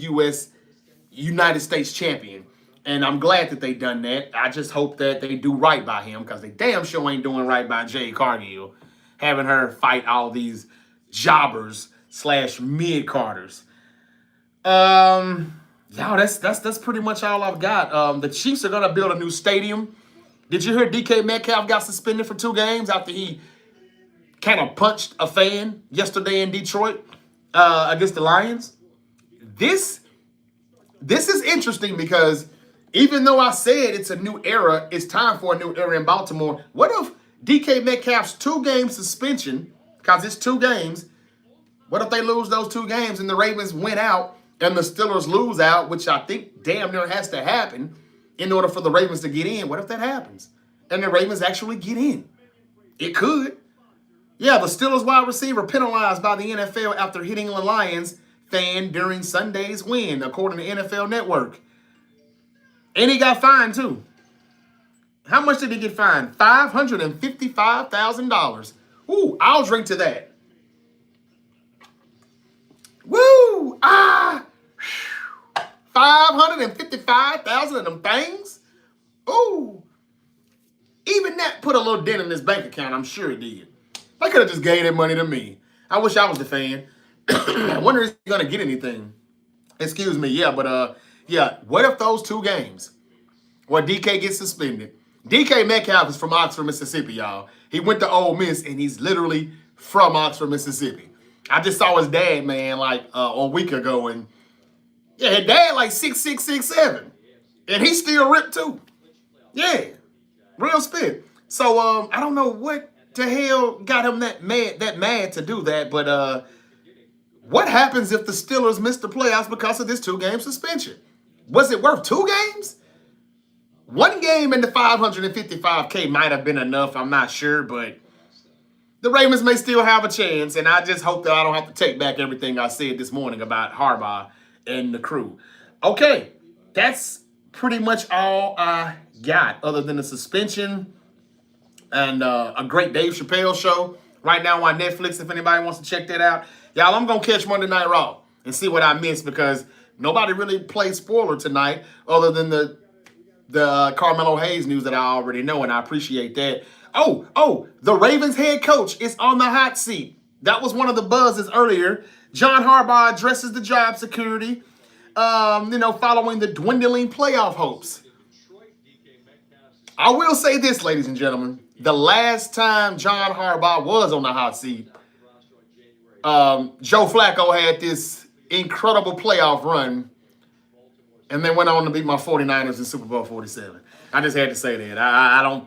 S1: United States champion. And I'm glad that they done that. I just hope that they do right by him because they damn sure ain't doing right by Jade Cargill, having her fight all these jobbers slash mid carders. Y'all, that's pretty much all I've got. The Chiefs are gonna build a new stadium. Did you hear DK Metcalf got suspended for 2 games after he kind of punched a fan yesterday in Detroit against the Lions? This is interesting because even though I said it's a new era, it's time for a new era in Baltimore. What if DK Metcalf's 2-game suspension, because it's 2 games, what if they lose those 2 games and the Ravens win out and the Steelers lose out, which I think damn near has to happen in order for the Ravens to get in? What if that happens and the Ravens actually get in? It could. Yeah, the Steelers wide receiver penalized by the NFL after hitting the Lions fan during Sunday's win, according to NFL Network. And he got fined, too. How much did he get fined? $555,000. Ooh, I'll drink to that. Woo! 555,000 of them things? Ooh. Even that put a little dent in his bank account, I'm sure it did. They could have just gave that money to me. I wish I was the fan. I wonder if he's going to get anything. Excuse me. Yeah, but yeah, what if those 2 games where DK gets suspended? DK Metcalf is from Oxford, Mississippi, y'all. He went to Ole Miss, and he's literally from Oxford, Mississippi. I just saw his dad, man, like a week ago, and yeah, his dad like 6'6", 6'7", and he's still ripped too. Yeah, real spit. So I don't know what the hell got him that mad to do that, but what happens if the Steelers miss the playoffs because of this 2-game suspension? Was it worth 2 games? 1 game in the $555K might have been enough. I'm not sure, but the Ravens may still have a chance, and I just hope that I don't have to take back everything I said this morning about Harbaugh and the crew. Okay, that's pretty much all I got, other than the suspension and a great Dave Chappelle show right now on Netflix, if anybody wants to check that out. Y'all, I'm going to catch Monday Night Raw and see what I missed because nobody really played spoiler tonight other than the Carmelo Hayes news that I already know, and I appreciate that. Oh, the Ravens head coach is on the hot seat. That was one of the buzzes earlier. John Harbaugh addresses the job security, following the dwindling playoff hopes. I will say this, ladies and gentlemen. The last time John Harbaugh was on the hot seat, Joe Flacco had this incredible playoff run and then went on to beat my 49ers in Super Bowl 47. I just had to say that. I don't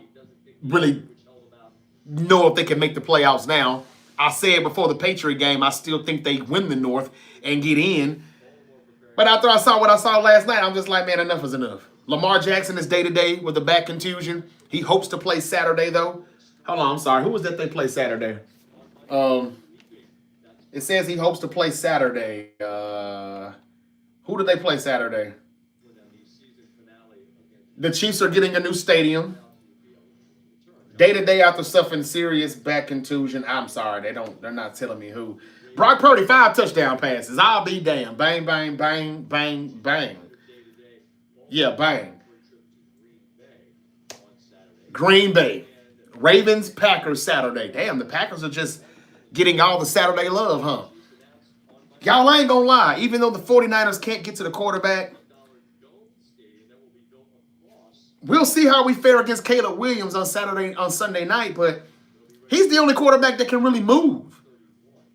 S1: really know if they can make the playoffs now. I said before the Patriot game, I still think they win the North and get in. But after I saw what I saw last night, I'm just like, man, enough is enough. Lamar Jackson is day-to-day with a back contusion. He hopes to play Saturday, though. Hold on, I'm sorry. Who was that they play Saturday? It says he hopes to play Saturday. Who did they play Saturday? The Chiefs are getting a new stadium. Day-to-day after suffering serious back contusion. I'm sorry, they're not telling me who. Brock Purdy, 5 touchdown passes. I'll be damned. Bang, bang, bang, bang, bang. Yeah, bang. Green Bay. Ravens, Packers Saturday. Damn, the Packers are just getting all the Saturday love, huh? Y'all ain't gonna lie. Even though the 49ers can't get to the quarterback, we'll see how we fare against Caleb Williams on Sunday night, but he's the only quarterback that can really move.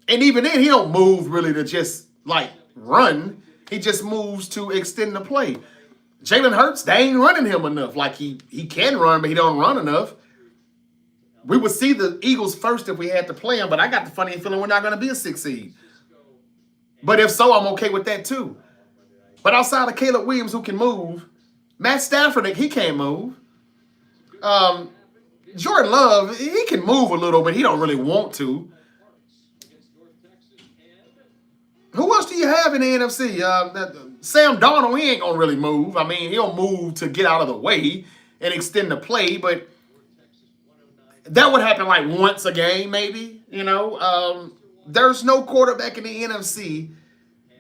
S1: And even then, he don't move really to just, like, run. He just moves to extend the play. Jalen Hurts, they ain't running him enough. Like, he can run, but he don't run enough. We would see the Eagles first if we had to play them, but I got the funny feeling we're not going to be a 6 seed. But if so, I'm okay with that, too. But outside of Caleb Williams, who can move, Matt Stafford, he can't move. Jordan Love, he can move a little, but he don't really want to. Who else do you have in the NFC? Sam Darnold, he ain't going to really move. I mean, he'll move to get out of the way and extend the play, but that would happen like once a game, maybe, There's no quarterback in the NFC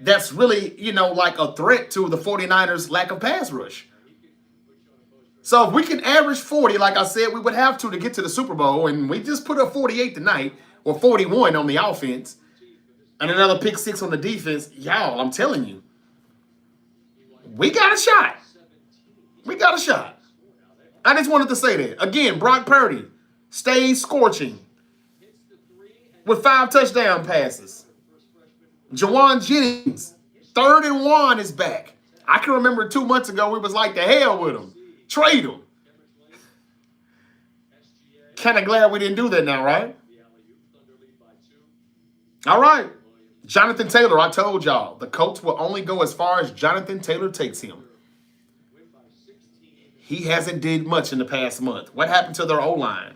S1: that's really, like a threat to the 49ers' lack of pass rush. So if we can average 40, like I said, we would have to get to the Super Bowl, and we just put up 48 tonight, or 41 on the offense, and another pick 6 on the defense. Y'all, I'm telling you, we got a shot. We got a shot. I just wanted to say that. Again, Brock Purdy stays scorching with 5 touchdown passes. Jawan Jennings, 3rd and 1 is back. I can remember 2 months ago we was like, the hell with him. Trade him. Kind of glad we didn't do that now, right? All right. Jonathan Taylor, I told y'all, the Colts will only go as far as Jonathan Taylor takes him. He hasn't did much in the past month. What happened to their O-line?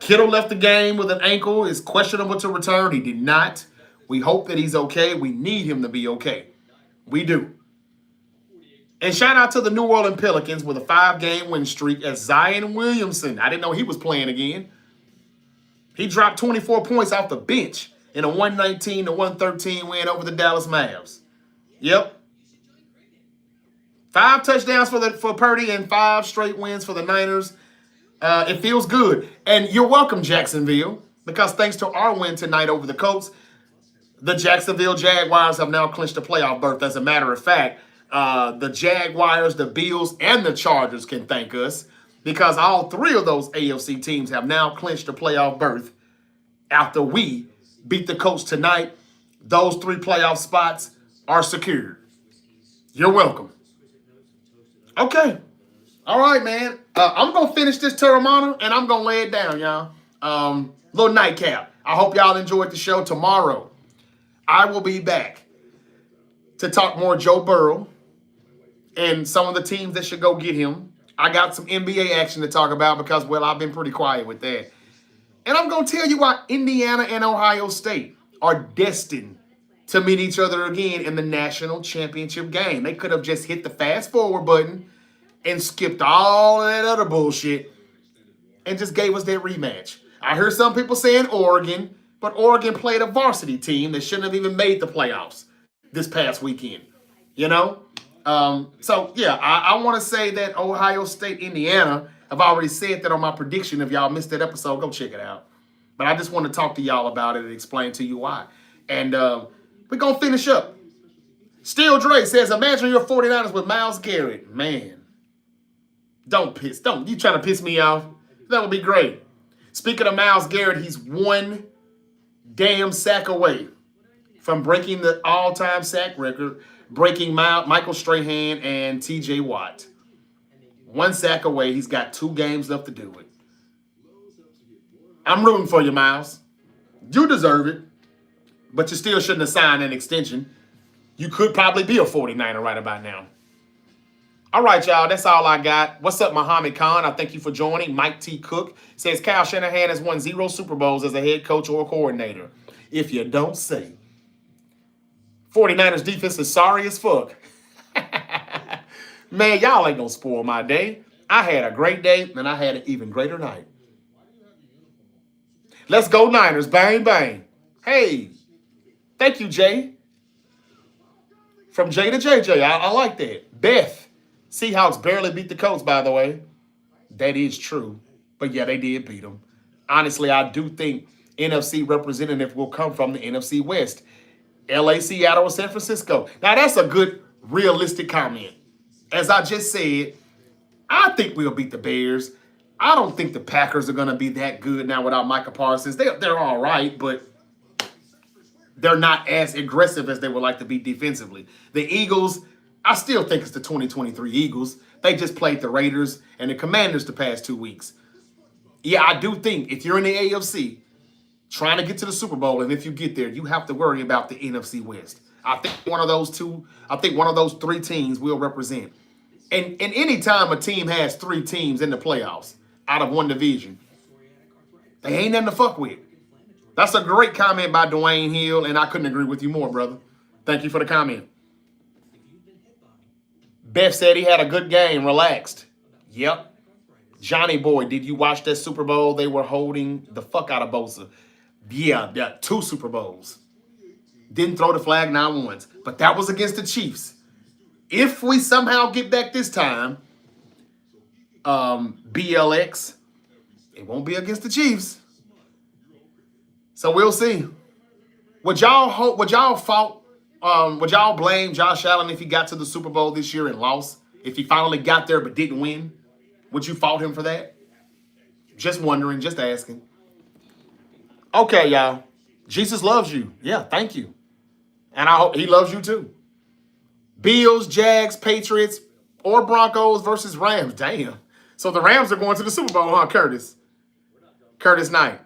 S1: Kittle left the game with an ankle. Is questionable to return. He did not. We hope that he's okay. We need him to be okay. We do. And shout out to the New Orleans Pelicans with a 5-game win streak as Zion Williamson. I didn't know he was playing again. He dropped 24 points off the bench in a 119-113 win over the Dallas Mavs. Yep. 5 touchdowns for Purdy and 5 straight wins for the Niners. It feels good. And you're welcome, Jacksonville, because thanks to our win tonight over the Colts, the Jacksonville Jaguars have now clinched a playoff berth. As a matter of fact, the Jaguars, the Bills, and the Chargers can thank us because all 3 of those AFC teams have now clinched a playoff berth after we beat the Colts tonight. Those 3 playoff spots are secured. You're welcome. Okay. All right, man. I'm going to finish this Terramana, and I'm going to lay it down, y'all. Little nightcap. I hope y'all enjoyed the show. Tomorrow, I will be back to talk more Joe Burrow and some of the teams that should go get him. I got some NBA action to talk about because, well, I've been pretty quiet with that. And I'm going to tell you why Indiana and Ohio State are destined to meet each other again in the national championship game. They could have just hit the fast forward button and skipped all of that other bullshit and just gave us that rematch. I heard some people saying Oregon, but Oregon played a varsity team that shouldn't have even made the playoffs this past weekend, you know? So, yeah, I want to say that Ohio State, Indiana, I've already said that on my prediction. If y'all missed that episode, go check it out. But I just want to talk to y'all about it and explain to you why. And we're going to finish up. Steel Dre says, imagine your 49ers with Myles Garrett. Man, don't you trying to piss me off? That would be great. Speaking of Myles Garrett, he's 1 damn sack away from breaking the all-time sack record, breaking Michael Strahan and TJ Watt. 1 sack away. He's got 2 games left to do it. I'm rooting for you, Myles. You deserve it, but you still shouldn't have signed an extension. You could probably be a 49er right about now. All right, y'all, that's all I got. What's up, Muhammad Khan? I thank you for joining. Mike T. Cook says Kyle Shanahan has won 0 Super Bowls as a head coach or a coordinator. If you don't say. 49ers defense is sorry as fuck. Man, y'all ain't gonna spoil my day. I had a great day, and I had an even greater night. Let's go Niners. Bang, bang. Hey, thank you, Jay. From Jay to JJ. I like that. Beth. Seahawks barely beat the Colts, by the way. That is true. But, yeah, they did beat them. Honestly, I do think NFC representative will come from the NFC West. LA, Seattle, or San Francisco. Now, that's a good, realistic comment. As I just said, I think we'll beat the Bears. I don't think the Packers are going to be that good now without Micah Parsons. They're all right, but they're not as aggressive as they would like to be defensively. The Eagles, I still think it's the 2023 Eagles. They just played the Raiders and the Commanders the past 2 weeks. Yeah, I do think if you're in the AFC trying to get to the Super Bowl, and if you get there, you have to worry about the NFC West. I think one of those 3 teams will represent. And any time a team has 3 teams in the playoffs out of one division, they ain't nothing to fuck with. That's a great comment by Dwayne Hill, and I couldn't agree with you more, brother. Thank you for the comment. Beth said he had a good game, relaxed. Yep. Johnny Boy, did you watch that Super Bowl? They were holding the fuck out of Bosa. Yeah, 2 Super Bowls. Didn't throw the flag not once, but that was against the Chiefs. If we somehow get back this time, BLX. It won't be against the Chiefs. So we'll see. Would y'all would y'all blame Josh Allen if he got to the Super Bowl this year and lost? If he finally got there but didn't win? Would you fault him for that? Just wondering, just asking. Okay, y'all. Jesus loves you. Yeah, thank you. And I hope he loves you too. Bills, Jags, Patriots, or Broncos versus Rams. Damn. So the Rams are going to the Super Bowl, huh, Curtis? Curtis Knight.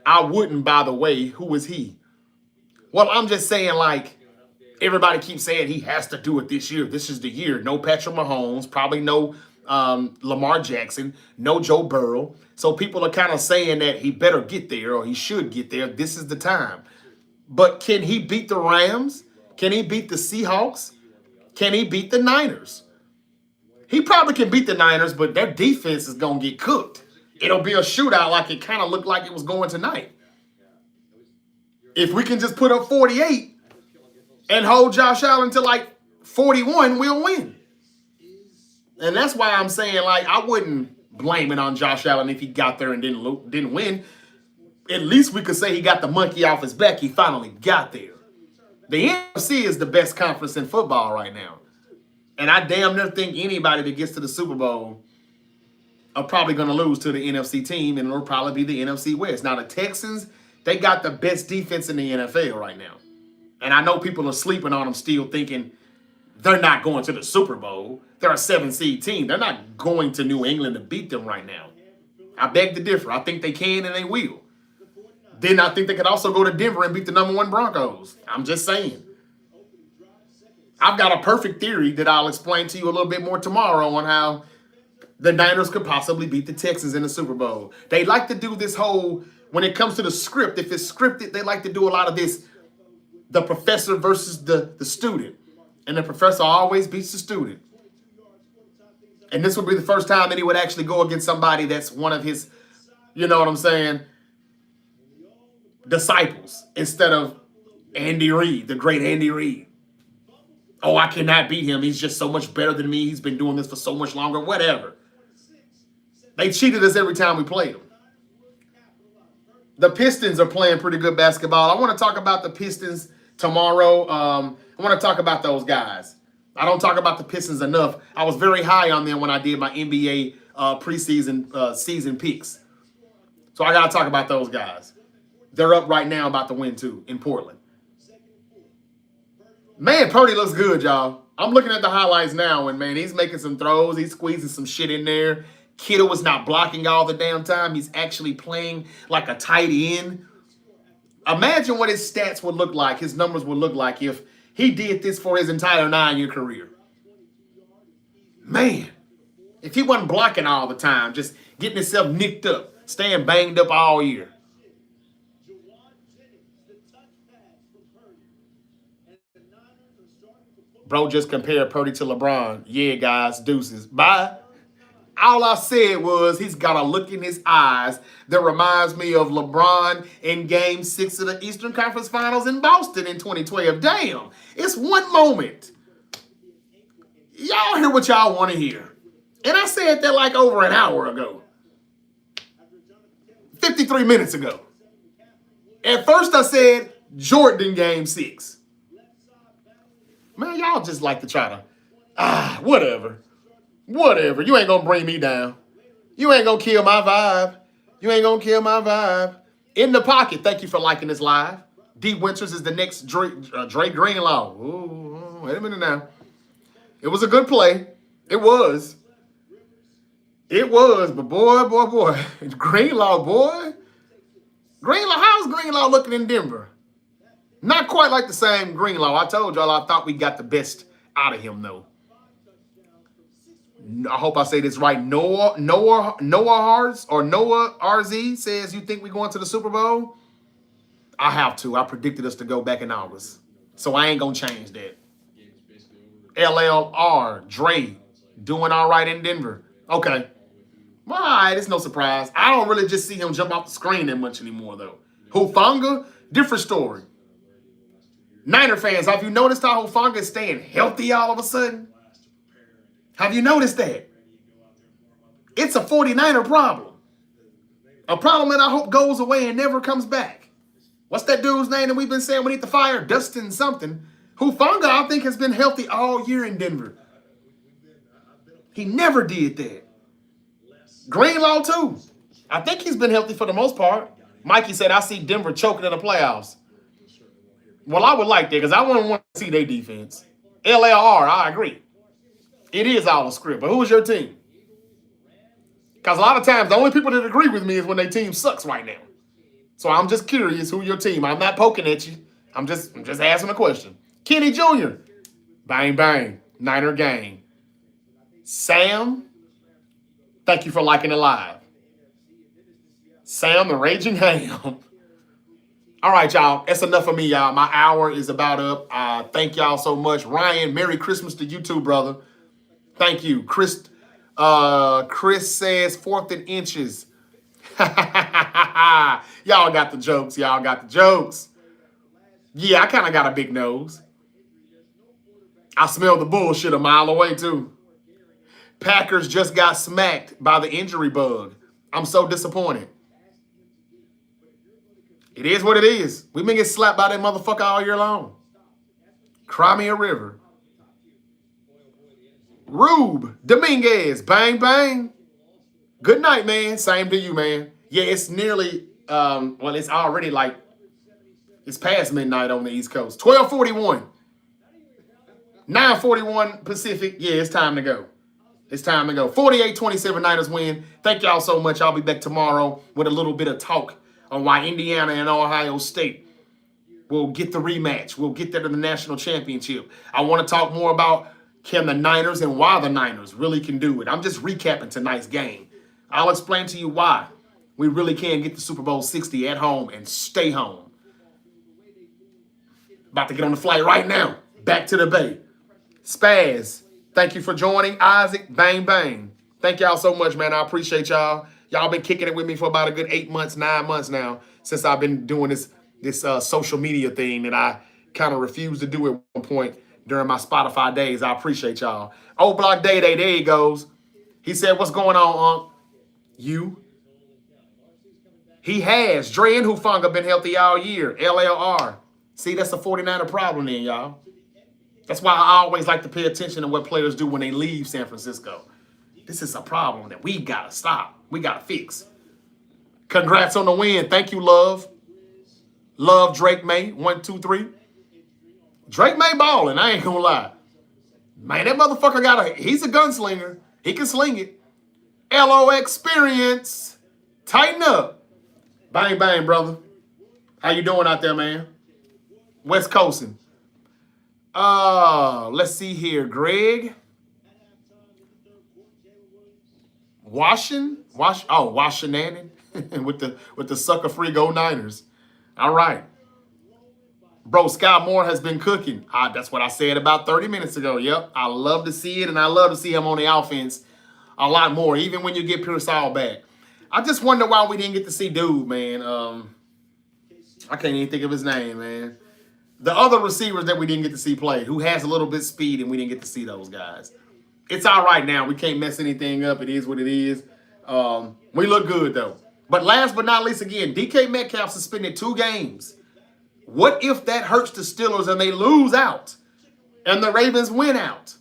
S1: I wouldn't, by the way. Who is he? Well, I'm just saying, like, everybody keeps saying he has to do it this year. This is the year. No Patrick Mahomes, probably no Lamar Jackson, no Joe Burrow. So people are kind of saying that he better get there or he should get there. This is the time. But can he beat the Rams? Can he beat the Seahawks? Can he beat the Niners? He probably can beat the Niners, but their defense is going to get cooked. It'll be a shootout like it kind of looked like it was going tonight. If we can just put up 48 and hold Josh Allen to like 41, we'll win. And that's why I'm saying, like, I wouldn't blame it on Josh Allen if he got there and didn't win. At least we could say he got the monkey off his back. He finally got there. The NFC is the best conference in football right now. And I damn near think anybody that gets to the Super Bowl are probably going to lose to the NFC team, and it'll probably be the NFC West. Now, the Texans, they got the best defense in the NFL right now. And I know people are sleeping on them still thinking they're not going to the Super Bowl. They're a 7-seed team. They're not going to New England to beat them right now. I beg to differ. I think they can and they will. Then I think they could also go to Denver and beat the #1 Broncos. I'm just saying. I've got a perfect theory that I'll explain to you a little bit more tomorrow on how the Niners could possibly beat the Texans in the Super Bowl. They like to do this whole, when it comes to the script, if it's scripted, they like to do a lot of this, the professor versus the student. And the professor always beats the student. And this would be the first time that he would actually go against somebody that's one of his, you know what I'm saying, disciples, instead of Andy Reid, the great Andy Reid. Oh, I cannot beat him. He's just so much better than me. He's been doing this for so much longer, whatever. They cheated us every time we played them. The Pistons are playing pretty good basketball. I want to talk about the Pistons tomorrow. I want to talk about those guys. I don't talk about the Pistons enough. I was very high on them when I did my NBA preseason season picks. So I got to talk about those guys. They're up right now about to win, too, in Portland. Man, Purdy looks good, y'all. I'm looking at the highlights now, and, man, he's making some throws. He's squeezing some shit in there. Kittle was not blocking all the damn time. He's actually playing like a tight end. Imagine what his stats would look like, his numbers would look like if he did this for his entire 9-year career. Man, if he wasn't blocking all the time, just getting himself nicked up, staying banged up all year. Bro just compared Purdy to LeBron. Yeah, guys, deuces. Bye. All I said was he's got a look in his eyes that reminds me of LeBron in Game 6 of the Eastern Conference Finals in Boston in 2012. Damn, it's one moment. Y'all hear what y'all want to hear. And I said that like over an hour ago. 53 minutes ago. At first I said Jordan in Game 6. Man, y'all just like to try to, whatever. Whatever. You ain't going to bring me down. You ain't going to kill my vibe. You ain't going to kill my vibe. In the pocket. Thank you for liking this live. D. Winters is the next Dre Greenlaw. Ooh, wait a minute now. It was a good play. It was. It was. But boy. Greenlaw, boy. Greenlaw, how's Greenlaw looking in Denver? Not quite like the same Greenlaw. I told y'all I thought we got the best out of him, though. I hope I say this right. Noah Hartz or Noah RZ says, you think we're going to the Super Bowl? I have to. I predicted us to go back in August. So I ain't going to change that. LLR, Dre, doing all right in Denver. Okay. All right, it's no surprise. I don't really just see him jump off the screen that much anymore, though. Hufanga, different story. Niner fans, have you noticed how Hufanga is staying healthy all of a sudden? Have you noticed that? It's a 49er problem. A problem that I hope goes away and never comes back. What's that dude's name that we've been saying we need to fire? Dustin something. Hufanga, I think, has been healthy all year in Denver. He never did that. Greenlaw, too. I think he's been healthy for the most part. Mikey said, I see Denver choking in the playoffs. Well, I would like that because I wouldn't want to see their defense. LAR, I agree. It is all a script. But who is your team? Because a lot of times, the only people that agree with me is when their team sucks right now. So I'm just curious who your team. I'm not poking at you. I'm just asking a question. Kenny Jr. Bang, bang. Niner gang. Sam, thank you for liking it live. Sam, the Raging Ham. All right, y'all. That's enough of me, y'all. My hour is about up. Thank y'all so much. Ryan, Merry Christmas to you too, brother. Thank you. Chris says 4th and inches. Y'all got the jokes. Y'all got the jokes. Yeah, I kind of got a big nose. I smell the bullshit a mile away, too. Packers just got smacked by the injury bug. I'm so disappointed. It is what it is. We've been getting slapped by that motherfucker all year long. Cry me a river. Rube Dominguez. Bang, bang. Good night, man. Same to you, man. Yeah, it's nearly, it's already like, it's past midnight on the East Coast. 12:41. 9:41 Pacific. Yeah, it's time to go. It's time to go. 48-27 Niners win. Thank y'all so much. I'll be back tomorrow with a little bit of talk on why Indiana and Ohio State will get the rematch. We'll get there to the national championship. I want to talk more about can the Niners and why the Niners really can do it. I'm just recapping tonight's game. I'll explain to you why we really can get the Super Bowl 60 at home and stay home. About to get on the flight right now. Back to the Bay. Spaz, thank you for joining. Isaac, bang, bang. Thank y'all so much, man. I appreciate y'all. Y'all been kicking it with me for about a good 8 months, 9 months now since I've been doing this social media thing that I kind of refused to do at one point during my Spotify days. I appreciate y'all. Old Block Day, there he goes. He said, what's going on, Unc? You? He has. Dre and Hufanga been healthy all year. LLR. See, that's a 49er problem then, y'all. That's why I always like to pay attention to what players do when they leave San Francisco. This is a problem that we got to stop. We got to fix. Congrats on the win. Thank you, Love. Love Drake May. 1, 2, 3. Drake May balling. I ain't going to lie. Man, that motherfucker he's a gunslinger. He can sling it. LO experience. Tighten up. Bang, bang, brother. How you doing out there, man? West Coasting. Let's see here. Greg. Washington with the sucker free Go Niners. All right. Bro, Scott Moore has been cooking. That's what I said about 30 minutes ago. Yep. I love to see it, and I love to see him on the offense a lot more, even when you get Pearsall back. I just wonder why we didn't get to see dude, man. I can't even think of his name, man. The other receivers that we didn't get to see play, who has a little bit of speed, and we didn't get to see those guys. It's all right now. We can't mess anything up. It is what it is. We look good, though. But last but not least, again, DK Metcalf suspended 2 games. What if that hurts the Steelers and they lose out and the Ravens win out?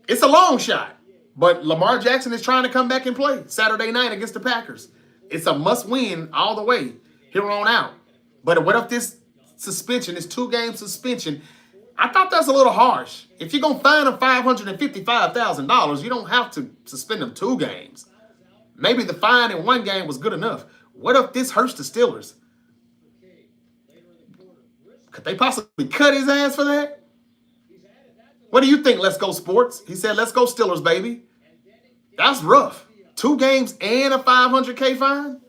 S1: It's a long shot. But Lamar Jackson is trying to come back and play Saturday night against the Packers. It's a must-win all the way here on out. But what if this suspension, this 2-game suspension, I thought that's a little harsh. If you're going to fine them $555,000, you don't have to suspend them 2 games. Maybe the fine in 1 game was good enough. What if this hurts the Steelers? Could they possibly cut his ass for that? What do you think, Let's Go Sports? He said, let's go Steelers, baby. That's rough. 2 games and a $500K fine?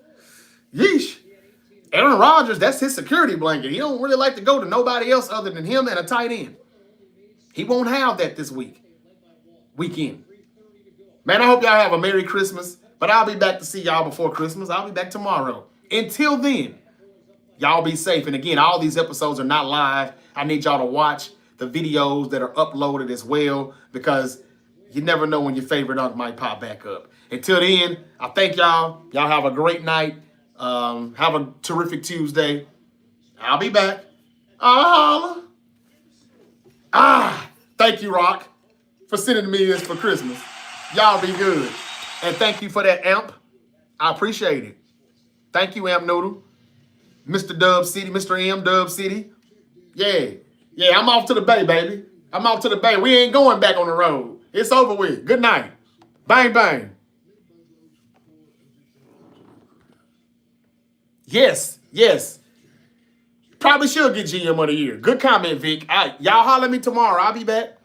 S1: Yeesh. Aaron Rodgers, that's his security blanket. He don't really like to go to nobody else other than him and a tight end. He won't have that this weekend. Man, I hope y'all have a Merry Christmas. But I'll be back to see y'all before Christmas. I'll be back tomorrow. Until then, y'all be safe. And again, all these episodes are not live. I need y'all to watch the videos that are uploaded as well, because You never know when your favorite unk might pop back up. Until then, I thank y'all. Y'all have a great night. Have a terrific Tuesday. I'll be back. Holla. Thank you, Rock, for sending me this for Christmas. Y'all be good. And thank you for that amp. I appreciate it. Thank you, Amp Noodle. Mr. Dub City, Mr. M Dub City. Yeah. Yeah, I'm off to the bay, baby. I'm off to the bay. We ain't going back on the road. It's over with. Good night. Bang, bang. Yes, yes. Probably should get GM of the year. Good comment, Vic. All right, y'all holler at me tomorrow. I'll be back.